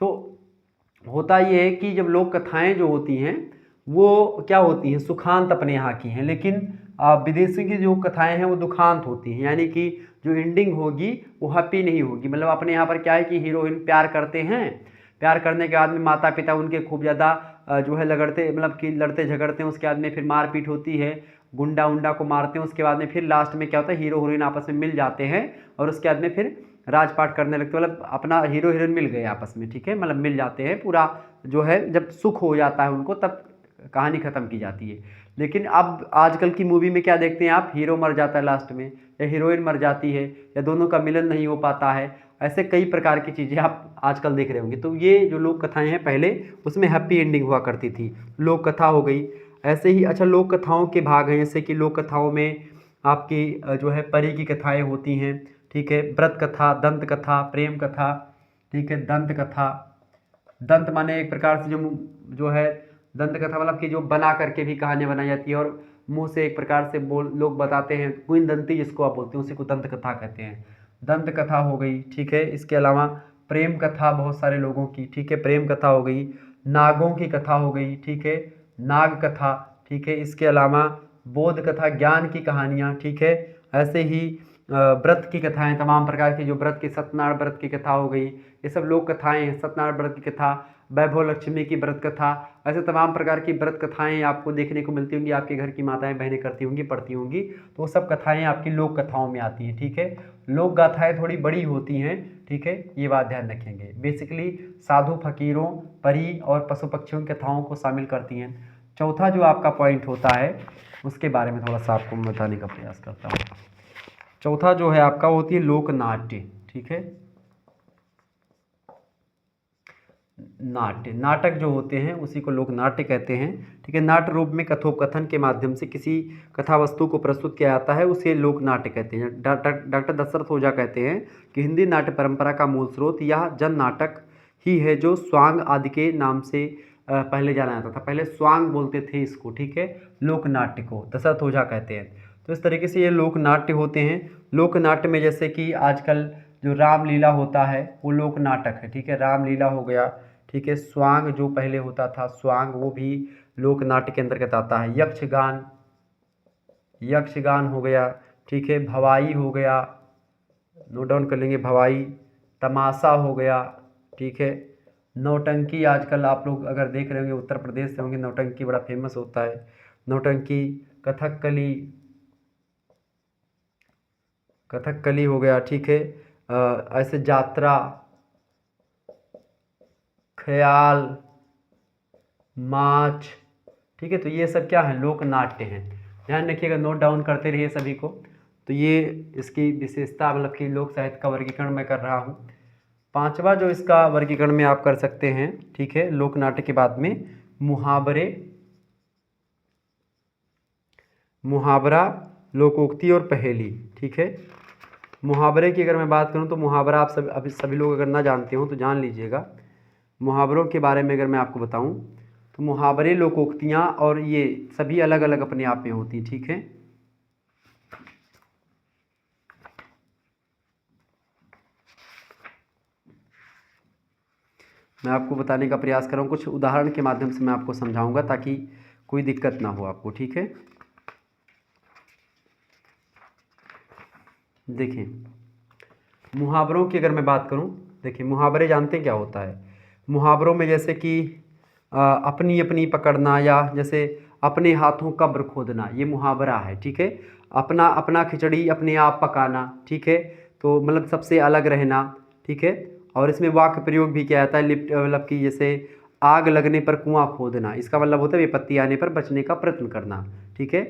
तो होता ये है कि जब लोक कथाएं जो होती हैं वो क्या होती हैं? सुखांत अपने यहाँ की हैं, लेकिन विदेशी की जो कथाएं हैं वो दुखांत होती हैं, यानी कि जो एंडिंग होगी वो हैप्पी नहीं होगी। मतलब अपने यहाँ पर क्या है कि हीरोइन प्यार करते हैं, प्यार करने के बाद में माता पिता उनके खूब ज़्यादा जो है लगड़ते, मतलब कि लड़ते झगड़ते हैं, उसके बाद में फिर मारपीट होती है, गुंडा उंडा को मारते हैं, उसके बाद में फिर लास्ट में क्या होता है हीरो हीरोइन आपस में मिल जाते हैं और उसके बाद में फिर राजपाट करने लगते, मतलब अपना हीरो हीरोइन मिल गए आपस में। ठीक है, मतलब मिल जाते हैं, पूरा जो है जब सुख हो जाता है उनको तब कहानी ख़त्म की जाती है। लेकिन अब आजकल की मूवी में क्या देखते हैं आप? हीरो मर जाता है लास्ट में, या हीरोइन मर जाती है, या दोनों का मिलन नहीं हो पाता है। ऐसे कई प्रकार की चीज़ें आप आजकल देख रहे होंगे। तो ये जो लोक कथाएं हैं पहले उसमें हैप्पी एंडिंग हुआ करती थी, लोक कथा हो गई। ऐसे ही अच्छा लोक कथाओं के भाग हैं, जैसे कि लोक कथाओं में आपकी जो है परी की कथाएं होती हैं। ठीक है, व्रत कथा, दंत कथा, प्रेम कथा। ठीक है, दंत कथा, दंत माने एक प्रकार से जो है दंत कथा मतलब कि जो बना करके भी कहानियाँ बनाई जाती है और मुंह से एक प्रकार से बोल लोग बताते हैं, किंवदंती जिसको आप बोलते हैं उसी को दंत कथा कहते हैं। दंत कथा हो गई। ठीक है, इसके अलावा प्रेम कथा बहुत सारे लोगों की। ठीक है, प्रेम कथा हो गई, नागों की कथा हो गई। ठीक है, नाग कथा। ठीक है, इसके अलावा बोध कथा, ज्ञान की कहानियाँ। ठीक है, ऐसे ही व्रत की कथाएं, तमाम प्रकार की जो व्रत की, सत्यनारायण व्रत की कथा हो गई, ये सब लोक कथाएं हैं। सत्यनारायण व्रत की कथा, वैभव लक्ष्मी की व्रत कथा, ऐसे तमाम प्रकार की व्रत कथाएं आपको देखने को मिलती होंगी, आपके घर की माताएं बहनें करती होंगी, पढ़ती होंगी, तो वो सब कथाएं आपकी लोक कथाओं में आती हैं। ठीक है, लोक गाथाएं थोड़ी बड़ी होती हैं। ठीक है, ये बात ध्यान रखेंगे। बेसिकली साधु फकीरों, परी और पशु पक्षियों की कथाओं को शामिल करती हैं। चौथा जो आपका पॉइंट होता है उसके बारे में थोड़ा सा आपको बताने का प्रयास करता हूँ। चौथा जो है आपका होती है लोक नाट्य। ठीक है, नाट्य, नाटक जो होते हैं उसी को लोक नाट्य कहते हैं। ठीक है, नाट्य रूप में कथोपकथन के माध्यम से किसी कथा वस्तु को प्रस्तुत किया जाता है, उसे लोक नाट्य कहते हैं। डॉक्टर दशरथ ओझा कहते हैं कि हिंदी नाट्य परंपरा का मूल स्रोत यह जन नाटक ही है जो स्वांग आदि के नाम से पहले जाना जाता था। पहले स्वांग बोलते थे इसको। ठीक है, लोक नाट्य को दशरथ ओझा कहते हैं। तो इस तरीके से ये लोक नाट्य होते हैं। लोक नाट्य में जैसे कि आजकल जो रामलीला होता है वो लोक नाटक है। ठीक है, रामलीला हो गया। ठीक है, स्वांग जो पहले होता था स्वांग, वो भी लोक नाट्य के अंतर्गत आता है। यक्षगान, यक्षगान हो गया। ठीक है, भवाई हो गया, नोट डाउन कर लेंगे, भवाई। तमाशा हो गया। ठीक है, नौटंकी, आजकल आप लोग अगर देख रहे होंगे उत्तर प्रदेश से होंगे, नौटंकी बड़ा फेमस होता है, नौटंकी। कथकली, कथकली हो गया। ठीक है, ऐसे जात्रा, ख्याल, माच। ठीक है, तो ये सब क्या है? लोक नाट्य हैं। ध्यान रखिएगा, नोट डाउन करते रहिए सभी को। तो ये इसकी विशेषता, मतलब कि लोक साहित्य का वर्गीकरण मैं कर रहा हूँ। पांचवा जो इसका वर्गीकरण में आप कर सकते हैं, ठीक है, लोक नाट्य के बाद में मुहावरे, मुहावरा, लोकोक्ति और पहेली। ठीक है, मुहावरे की अगर मैं बात करूं तो मुहावरा आप अभी सभी लोग अगर ना जानते हो तो जान लीजिएगा। मुहावरों के बारे में अगर मैं आपको बताऊं तो मुहावरे, लोकोक्तियां और ये सभी अलग अलग अपने आप में होती हैं। ठीक है, मैं आपको बताने का प्रयास कर रहा हूँ, कुछ उदाहरण के माध्यम से मैं आपको समझाऊंगा ताकि कोई दिक्कत ना हो आपको, ठीक है। देखिए मुहावरों की अगर मैं बात करूं, देखिए मुहावरे जानते हैं क्या होता है। मुहावरों में जैसे कि अपनी अपनी पकड़ना, या जैसे अपने हाथों कब्र खोदना, ये मुहावरा है, ठीक है। अपना अपना खिचड़ी अपने आप पकाना, ठीक है, तो मतलब सबसे अलग रहना, ठीक है। और इसमें वाक्य प्रयोग भी किया जाता है, लिप्ट मतलब कि जैसे आग लगने पर कुआं खोदना, इसका मतलब होता है विपत्ति आने पर बचने का प्रयत्न करना, ठीक है।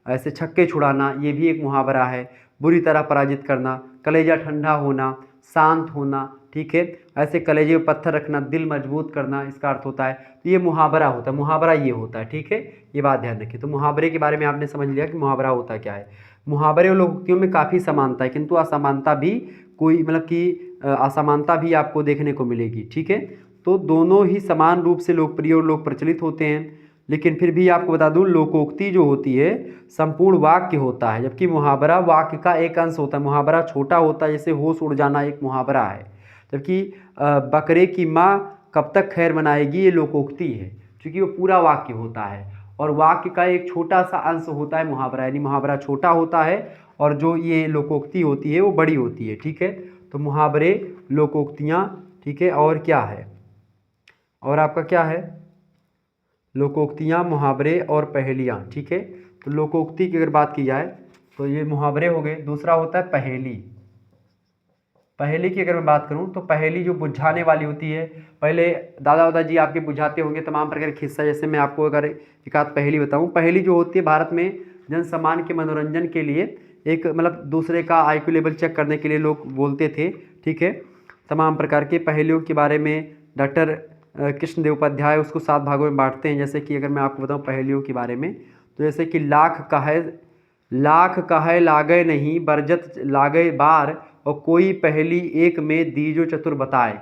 ऐसे छक्के छुड़ाना, ये भी एक मुहावरा है। बुरी तरह पराजित करना, कलेजा ठंडा होना, शांत होना, ठीक है। ऐसे कलेजे में पत्थर रखना, दिल मजबूत करना, इसका अर्थ होता है। तो ये मुहावरा होता है, मुहावरा ये होता है, ठीक है। ये बात ध्यान रखिए। तो मुहावरे के बारे में आपने समझ लिया कि मुहावरा होता क्या है। मुहावरे और लोकोक्तियों में काफ़ी समानता है, किंतु असमानता भी कोई मतलब कि असमानता भी आपको देखने को मिलेगी, ठीक है। तो दोनों ही समान रूप से लोकप्रिय और लोक प्रचलित होते हैं, लेकिन फिर भी आपको बता दूं लोकोक्ति जो होती है संपूर्ण वाक्य होता है, जबकि मुहावरा वाक्य का एक अंश होता है। मुहावरा छोटा होता है, जैसे होश उड़ जाना एक मुहावरा है, जबकि बकरे की माँ कब तक खैर मनाएगी ये लोकोक्ति है, क्योंकि वो पूरा वाक्य होता है और वाक्य का एक छोटा सा अंश होता है मुहावरा, यानी मुहावरा छोटा होता है और जो ये लोकोक्ति होती है वो बड़ी होती है, ठीक है। तो मुहावरे, लोकोक्तियाँ, ठीक है। और क्या है, और आपका क्या है, लोकोक्तियाँ, मुहावरे और पहेलियाँ, ठीक है। तो लोकोक्ति की अगर बात की जाए तो ये मुहावरे हो गए। दूसरा होता है पहेली। पहेली की अगर मैं बात करूं तो पहेली जो बुझाने वाली होती है, पहले दादा दादाजी आपके बुझाते होंगे तमाम प्रकार के किस्सा। जैसे मैं आपको अगर एक आध पहेली बताऊं, पहेली जो होती है भारत में जन सम्मान के मनोरंजन के लिए एक मतलब दूसरे का IQ लेवल चेक करने के लिए लोग बोलते थे, ठीक है। तमाम प्रकार के पहेलियों के बारे में डॉक्टर कृष्णदेव उपाध्याय उसको 7 भागों में बांटते हैं। जैसे कि अगर मैं आपको बताऊं पहेलियों के बारे में, तो जैसे कि लाख कहे लागे नहीं, बरजत लागे बार, और कोई पहेली एक में दीजो चतुर बताए,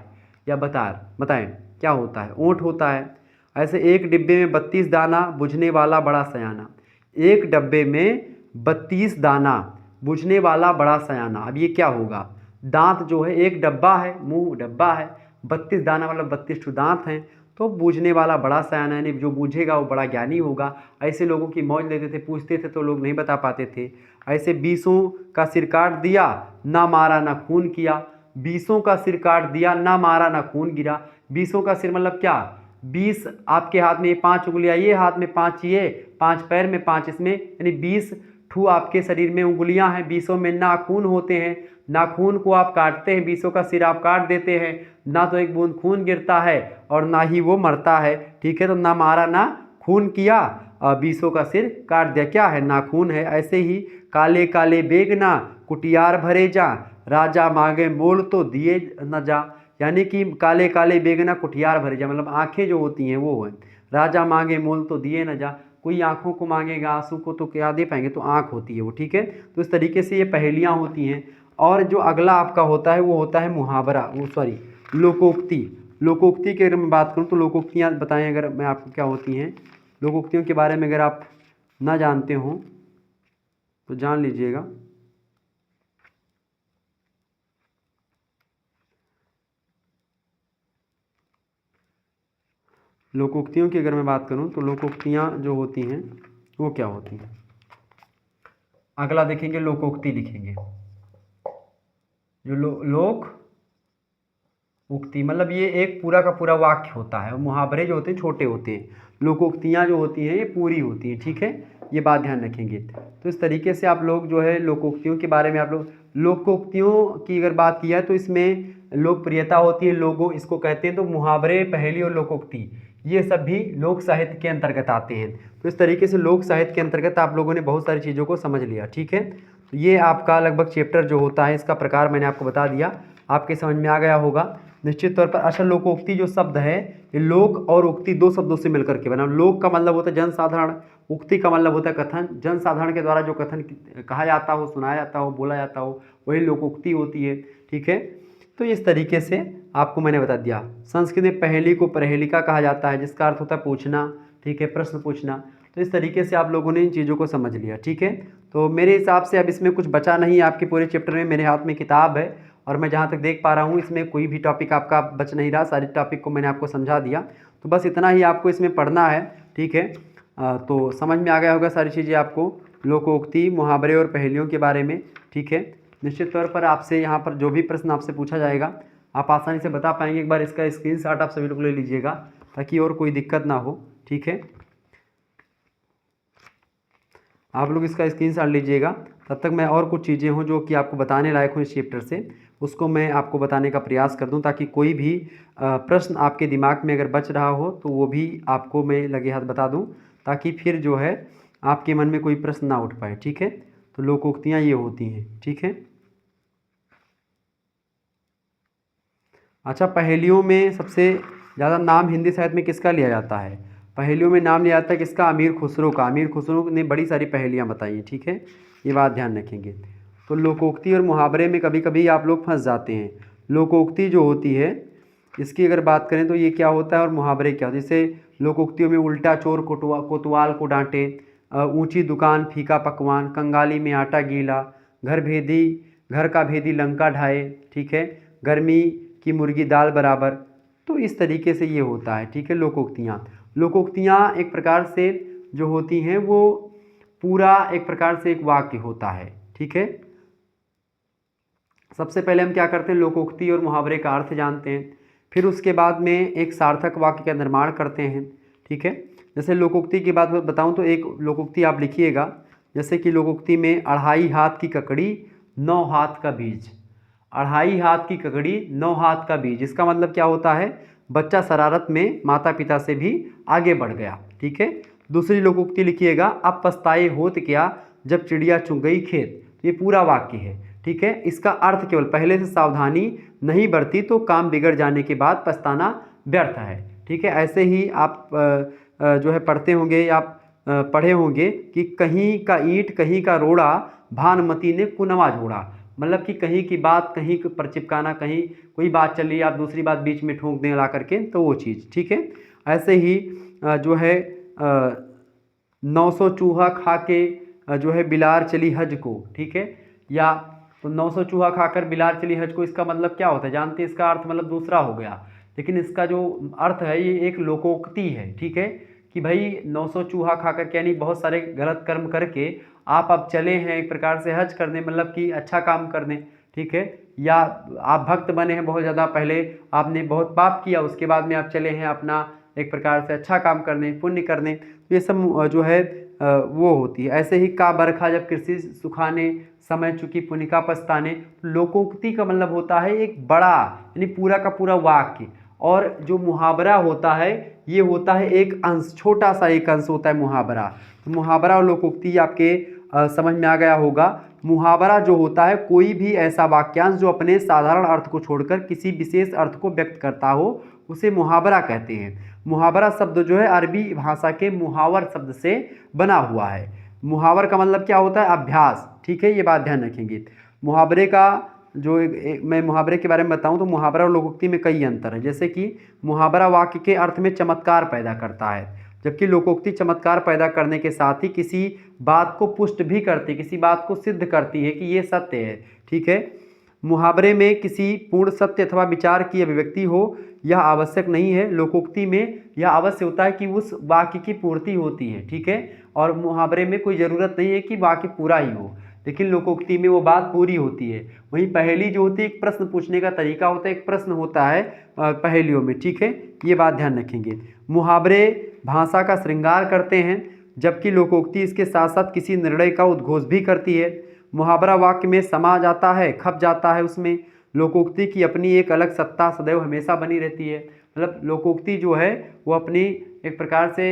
या बताएं क्या होता है, ऊँट होता है। ऐसे एक डिब्बे में 32 दाना, बुझने वाला बड़ा सयाना। एक डब्बे में 32 दाना, बुझने वाला बड़ा सयाना। अब ये क्या होगा, दांत जो है, एक डब्बा है, मुंह डब्बा है, 32 दाना मतलब 32 दांत हैं, तो बूझने वाला बड़ा सयाना, यानी जो बूझेगा वो बड़ा ज्ञानी होगा। ऐसे लोगों की मौज लेते थे, पूछते थे तो लोग नहीं बता पाते थे। ऐसे 20 का सिर काट दिया, ना मारा ना खून किया। 20 का सिर काट दिया, ना मारा ना खून गिरा। 20 का सिर मतलब क्या, 20 आपके हाथ में 5 उंगलियां, ये हाथ में 5, ये 5 पैर में 5 इसमें, यानी 20 ठू आपके शरीर में उंगलियां हैं। 20 में नाखून होते हैं, नाखून को आप काटते हैं, 20 का सिर आप काट देते हैं, ना तो एक बूंद खून गिरता है और ना ही वो मरता है, ठीक है। तो ना मारा ना खून किया, 20 का सिर काट दिया, क्या है, नाखून है। ऐसे ही काले काले बेगना, कुटियार भरे जा, राजा मांगे मोल तो दिए न जा। यानी कि काले काले बेगना, कुटियार भरे जा, मतलब आंखें जो होती हैं वो है। राजा मांगे मोल तो दिए न जा, कोई आंखों को मांगेगा, आंसू को तो क्या दे पाएंगे, तो आंख होती है वो, ठीक है। तो इस तरीके से ये पहेलियाँ होती हैं। और जो अगला आपका होता है वो होता है मुहावरा, वो सॉरी लोकोक्ति। लोकोक्ति की अगर मैं बात करूँ तो लोकोक्तियाँ बताएं अगर मैं आपको क्या होती हैं। लोकोक्तियों के बारे में अगर आप ना जानते हों तो जान लीजिएगा। लोकोक्तियों की अगर मैं बात करूं तो लोकोक्तियां जो होती हैं वो क्या होती हैं, अगला देखेंगे लोकोक्ति लिखेंगे। जो लोक उक्ति मतलब ये एक पूरा का पूरा वाक्य होता है, और मुहावरे जो होते हैं छोटे होते हैं, लोकोक्तियाँ जो होती हैं ये पूरी होती हैं, ठीक है। ये बात ध्यान रखेंगे। तो इस तरीके से आप लोग जो है लोकोक्तियों के बारे में आप लोग, लोकोक्तियों की अगर बात की है तो इसमें लोकप्रियता होती है, लोगों इसको कहते हैं। तो मुहावरे, पहेली और लोकोक्ति ये सब भी लोक साहित्य के अंतर्गत आते हैं। तो इस तरीके से लोक साहित्य के अंतर्गत आप लोगों ने बहुत सारी चीज़ों को समझ लिया, ठीक है। तो ये आपका लगभग चैप्टर जो होता है इसका प्रकार मैंने आपको बता दिया, आपके समझ में आ गया होगा निश्चित तौर पर। अच्छा, लोकोक्ति जो शब्द है ये लोक और उक्ति 2 शब्दों से मिलकर के बना। लोक का मतलब होता है जनसाधारण, उक्ति का मतलब होता है कथन। जनसाधारण के द्वारा जो कथन कहा जाता हो, सुनाया जाता हो, बोला जाता हो, वही लोकोक्ति होती है, ठीक है। तो इस तरीके से आपको मैंने बता दिया। संस्कृत में पहेली को परहेलिका कहा जाता है, जिसका अर्थ होता है पूछना, ठीक है, प्रश्न पूछना। तो इस तरीके से आप लोगों ने इन चीज़ों को समझ लिया, ठीक है। तो मेरे हिसाब से अब इसमें कुछ बचा नहीं है आपके पूरे चैप्टर में। मेरे हाथ में किताब है और मैं जहाँ तक देख पा रहा हूँ इसमें कोई भी टॉपिक आपका बच नहीं रहा, सारे टॉपिक को मैंने आपको समझा दिया। तो बस इतना ही आपको इसमें पढ़ना है, ठीक है। तो समझ में आ गया होगा सारी चीज़ें आपको, लोकोक्ति, मुहावरे और पहेलियों के बारे में, ठीक है। निश्चित तौर पर आपसे यहाँ पर जो भी प्रश्न आपसे पूछा जाएगा आप आसानी से बता पाएंगे। एक बार इसका स्क्रीनशॉट आप सभी लोग ले लीजिएगा ताकि और कोई दिक्कत ना हो, ठीक है। आप लोग इसका स्क्रीनशॉट लीजिएगा, तब तक मैं और कुछ चीज़ें हों जो कि आपको बताने लायक हूँ इस चैप्टर से, उसको मैं आपको बताने का प्रयास कर दूं ताकि कोई भी प्रश्न आपके दिमाग में अगर बच रहा हो तो वो भी आपको मैं लगे हाथ बता दूं, ताकि फिर जो है आपके मन में कोई प्रश्न ना उठ पाए, ठीक है। तो लोकोक्तियाँ ये होती हैं, ठीक है। अच्छा, पहेलियों में सबसे ज़्यादा नाम हिंदी साहित्य में किसका लिया जाता है? पहेलियों में नाम लिया जाता है किसका? अमीर खुसरो का। अमीर खुसरो ने बड़ी सारी पहेलियाँ बताई हैं, ठीक है, ये बात ध्यान रखेंगे। तो लोकोक्ति और मुहावरे में कभी कभी आप लोग फंस जाते हैं। लोकोक्ति जो होती है इसकी अगर बात करें तो ये क्या होता है और मुहावरे क्या होते हैं। जैसे लोकोक्तियों में उल्टा चोर कोतवाल को डांटे, ऊंची दुकान फीका पकवान, कंगाली में आटा गीला, घर का भेदी लंका ढाए, ठीक है, गर्मी की मुर्गी दाल बराबर। तो इस तरीके से ये होता है, ठीक है। लोकोक्तियाँ एक प्रकार से जो होती हैं वो पूरा एक प्रकार से एक वाक्य होता है, ठीक है। सबसे पहले हम क्या करते हैं, लोकोक्ति और मुहावरे का अर्थ जानते हैं, फिर उसके बाद में एक सार्थक वाक्य का निर्माण करते हैं, ठीक है। जैसे लोकोक्ति की बात बताऊं तो एक लोकोक्ति आप लिखिएगा, जैसे कि लोकोक्ति में अढ़ाई हाथ की ककड़ी 9 हाथ का बीज। अढ़ाई हाथ की ककड़ी 9 हाथ का बीज, इसका मतलब क्या होता है, बच्चा शरारत में माता पिता से भी आगे बढ़ गया, ठीक है। दूसरी लोकोक्ति लिखिएगा, अब पछताए होत क्या जब चिड़िया चुग गई खेत। ये पूरा वाक्य है, ठीक है। इसका अर्थ केवल पहले से सावधानी नहीं बरती तो काम बिगड़ जाने के बाद पछताना व्यर्थ है, ठीक है। ऐसे ही आप जो है पढ़ते होंगे या पढ़े होंगे कि कहीं का ईंट कहीं का रोड़ा, भानुमती ने कुनवा जोड़ा। मतलब कि कहीं की बात कहीं पर चिपकाना, कहीं कोई बात चल रही है आप दूसरी बात बीच में ठोक दें ला करके, तो वो चीज़, ठीक है। ऐसे ही जो है 900 चूहा खा के जो है बिलार चली हज को, ठीक है। या तो 900 चूहा खाकर बिलार चली हज को, इसका मतलब क्या होता है जानते हैं, इसका अर्थ मतलब दूसरा हो गया, लेकिन इसका जो अर्थ है ये एक लोकोक्ति है, ठीक है। कि भाई 900 चूहा खाकर के यानी बहुत सारे गलत कर्म करके आप अब चले हैं एक प्रकार से हज करने, मतलब कि अच्छा काम करने, ठीक है। या आप भक्त बने हैं बहुत ज़्यादा, पहले आपने बहुत पाप किया उसके बाद में आप चले हैं अपना एक प्रकार से अच्छा काम करने, पुण्य करने, तो ये सब जो है वो होती है। ऐसे ही का बरखा जब कृषि सुखाने, समय चुकी पुनिका पछताने। लोकोक्ति का मतलब होता है एक बड़ा यानी पूरा का पूरा वाक्य, और जो मुहावरा होता है ये होता है एक अंश, छोटा सा एक अंश होता है मुहावरा। तो मुहावरा और लोकोक्ति आपके समझ में आ गया होगा। मुहावरा जो होता है कोई भी ऐसा वाक्यांश जो अपने साधारण अर्थ को छोड़कर किसी विशेष अर्थ को व्यक्त करता हो उसे मुहावरा कहते हैं। मुहावरा शब्द जो है अरबी भाषा के मुहावर शब्द से बना हुआ है। मुहावर का मतलब क्या होता है, अभ्यास, ठीक है, ये बात ध्यान रखेंगे। मुहावरे का जो मैं मुहावरे के बारे में बताऊं तो मुहावरा और लोकोक्ति में कई अंतर है। जैसे कि मुहावरा वाक्य के अर्थ में चमत्कार पैदा करता है, जबकि लोकोक्ति चमत्कार पैदा करने के साथ ही किसी बात को पुष्ट भी करती है, किसी बात को सिद्ध करती है कि ये सत्य है, ठीक है। मुहावरे में किसी पूर्ण सत्य अथवा विचार की अभिव्यक्ति हो यह आवश्यक नहीं है, लोकोक्ति में यह अवश्य होता है कि उस वाक्य की पूर्ति होती है, ठीक है। और मुहावरे में कोई ज़रूरत नहीं है कि वाक्य पूरा ही हो, लेकिन लोकोक्ति में वो बात पूरी होती है। वहीं पहेली जो होती है एक प्रश्न पूछने का तरीका होता है, एक प्रश्न होता है पहेलियों में, ठीक है, ये बात ध्यान रखेंगे। मुहावरे भाषा का श्रृंगार करते हैं, जबकि लोकोक्ति इसके साथ साथ किसी निर्णय का उद्घोष भी करती है। मुहावरा वाक्य में समा जाता है, खप जाता है उसमें, लोकोक्ति की अपनी एक अलग सत्ता सदैव हमेशा बनी रहती है। मतलब लोकोक्ति जो है वो अपनी एक प्रकार से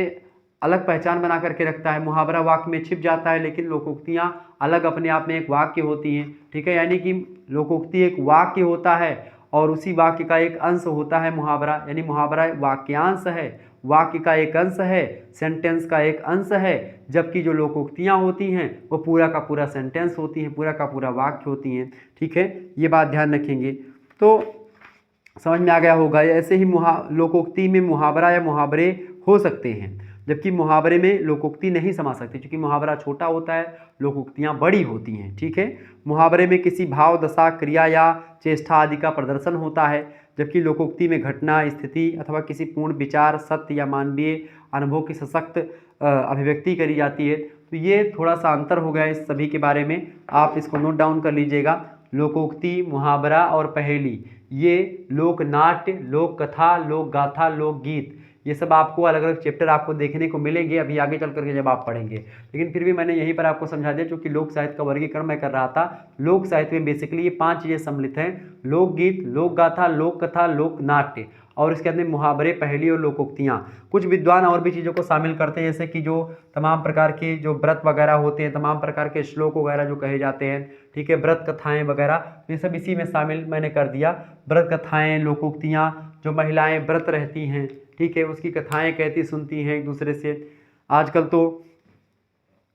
अलग पहचान बना करके रखता है, मुहावरा वाक्य में छिप जाता है, लेकिन लोकोक्तियाँ अलग अपने आप में एक वाक्य होती हैं, ठीक है। यानी कि लोकोक्ति एक वाक्य होता है और उसी वाक्य का एक अंश होता है मुहावरा, यानी मुहावरा वाक्यांश है, वाक्य का एक अंश है, सेंटेंस का एक अंश है, जबकि जो लोकोक्तियाँ होती हैं वो पूरा का पूरा सेंटेंस होती हैं, पूरा का पूरा वाक्य होती हैं, ठीक है, ये बात ध्यान रखेंगे। तो समझ में आ गया होगा। ऐसे ही लोकोक्ति में मुहावरा या मुहावरे हो सकते हैं। जबकि मुहावरे में लोकोक्ति नहीं समा सकती, क्योंकि मुहावरा छोटा होता है, लोकोक्तियाँ बड़ी होती हैं। ठीक है, मुहावरे में किसी भाव, दशा, क्रिया या चेष्टा आदि का प्रदर्शन होता है, जबकि लोकोक्ति में घटना, स्थिति अथवा किसी पूर्ण विचार, सत्य या मानवीय अनुभव की सशक्त अभिव्यक्ति करी जाती है। तो ये थोड़ा सा अंतर हो गया इस सभी के बारे में, आप इसको नोट डाउन कर लीजिएगा। लोकोक्ति, मुहावरा और पहेली, ये लोक नाट्य, लोक कथा, लोक गाथा, लोकगीत, ये सब आपको अलग अलग चैप्टर आपको देखने को मिलेंगे अभी आगे चल करके जब आप पढ़ेंगे। लेकिन फिर भी मैंने यहीं पर आपको समझा दिया, क्योंकि लोक साहित्य का वर्गीकरण मैं कर रहा था। लोक साहित्य में बेसिकली ये 5 चीज़ें सम्मिलित हैं: लोकगीत, लोक गाथा, लोक कथा, लोक नाट्य, और इसके अंदर मुहावरे, पहेली और लोकोक्तियाँ। कुछ विद्वान और भी चीज़ों को शामिल करते हैं, जैसे कि जो तमाम प्रकार के जो व्रत वगैरह होते हैं, तमाम प्रकार के श्लोक वगैरह जो कहे जाते हैं, ठीक है, व्रत कथाएं वगैरह, ये सब इसी में शामिल मैंने कर दिया। व्रत कथाएं, लोकोक्तियाँ, जो महिलाएं व्रत रहती हैं, ठीक है, उसकी कथाएं कहती सुनती हैं एक दूसरे से। आजकल तो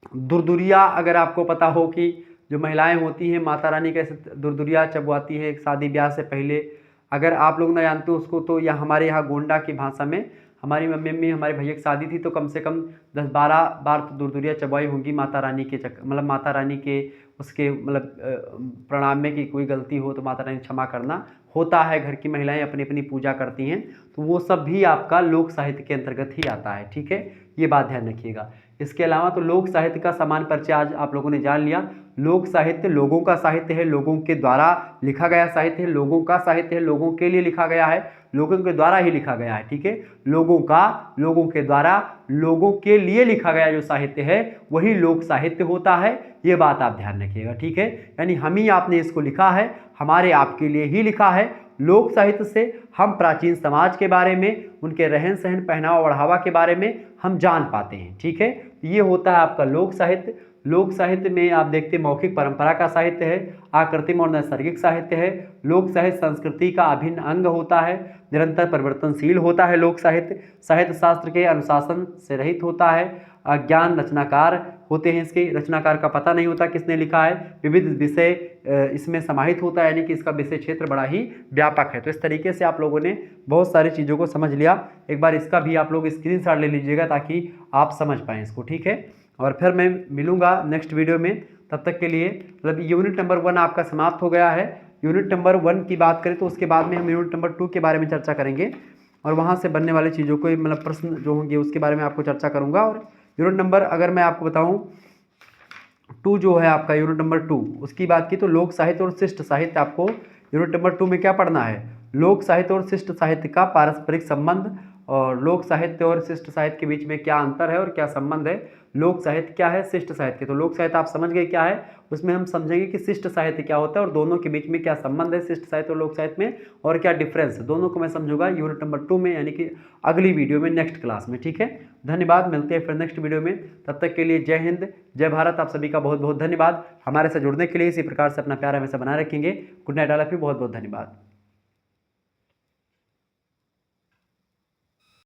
दुरदुरिया, अगर आपको पता हो कि जो महिलाएं होती हैं माता रानी कैसे दुरदुरिया चबवाती है एक शादी ब्याह से पहले, अगर आप लोग ना जानते हो उसको, तो या हमारे यहाँ गोंडा की भाषा में, हमारी मम्मी हमारे भैया की शादी थी तो कम से कम 10-12 बार तो दुरदुरिया चबवाई होंगी माता रानी के मतलब माता रानी के उसके मतलब प्रणाम में कि कोई गलती हो तो माता रानी क्षमा करना होता है। घर की महिलाएं अपनी अपनी पूजा करती हैं, तो वो सब भी आपका लोक साहित्य के अंतर्गत ही आता है। ठीक है, ये बात ध्यान रखिएगा। इसके अलावा तो लोक साहित्य का समान परिचय आज आप लोगों ने जान लिया। लोक साहित्य लोगों का साहित्य है, लोगों के द्वारा लिखा गया साहित्य है, लोगों का साहित्य है, लोगों के लिए लिखा गया है, लोगों के द्वारा ही लिखा गया है। ठीक है, लोगों का, लोगों के द्वारा, लोगों के लिए लिखा गया जो साहित्य है वही लोक साहित्य होता है। ये बात आप ध्यान रखिएगा। ठीक है, यानी हम ही आपने इसको लिखा है, हमारे आपके लिए ही लिखा है। लोक साहित्य से हम प्राचीन समाज के बारे में, उनके रहन सहन, पहनावा ओढ़ावा के बारे में हम जान पाते हैं। ठीक है, ये होता है आपका लोक साहित्य। लोक साहित्य में आप देखते हैं मौखिक परंपरा का साहित्य है, आकृतिम और नैसर्गिक साहित्य है। लोक साहित्य संस्कृति का अभिन्न अंग होता है, निरंतर परिवर्तनशील होता है। लोक साहित्य साहित्य शास्त्र के अनुशासन से रहित होता है। अज्ञान रचनाकार होते हैं, इसके रचनाकार का पता नहीं होता किसने लिखा है। विविध विषय इसमें समाहित होता है, यानी कि इसका विषय क्षेत्र बड़ा ही व्यापक है। तो इस तरीके से आप लोगों ने बहुत सारी चीज़ों को समझ लिया। एक बार इसका भी आप लोग स्क्रीनशॉट ले लीजिएगा ताकि आप समझ पाएँ इसको। ठीक है, और फिर मैं मिलूँगा नेक्स्ट वीडियो में। तब तक के लिए मतलब यूनिट नंबर 1 आपका समाप्त हो गया है। यूनिट नंबर 1 की बात करें तो उसके बाद में हम यूनिट नंबर 2 के बारे में चर्चा करेंगे, और वहाँ से बनने वाली चीज़ों को मतलब प्रश्न जो होंगे उसके बारे में आपको चर्चा करूँगा। और यूनिट नंबर अगर मैं आपको बताऊँ 2 जो है आपका यूनिट नंबर 2, उसकी बात की तो लोक साहित्य और शिष्ट साहित्य आपको यूनिट नंबर 2 में क्या पढ़ना है? लोक साहित्य और शिष्ट साहित्य का पारस्परिक संबंध, और लोक साहित्य और शिष्ट साहित्य के बीच में क्या अंतर है और क्या संबंध है। लोक साहित्य क्या है, शिष्ट साहित्य। तो लोक साहित्य आप समझ गए क्या है, उसमें हम समझेंगे कि शिष्ट साहित्य क्या होता है और दोनों के बीच में क्या संबंध है, शिष्ट साहित्य और लोक साहित्य में, और क्या डिफरेंस है। दोनों को मैं समझूंगा यूनिट नंबर 2 में, यानी कि अगली वीडियो में, नेक्स्ट क्लास में। ठीक है, धन्यवाद, मिलते हैं फिर नेक्स्ट वीडियो में। तब तक के लिए जय हिंद, जय भारत। आप सभी का बहुत बहुत धन्यवाद। हमारे साथ जुड़ने के लिए इसी प्रकार से अपना प्यार हमेशा बनाए रखेंगे। Good night, all of you, बहुत बहुत धन्यवाद।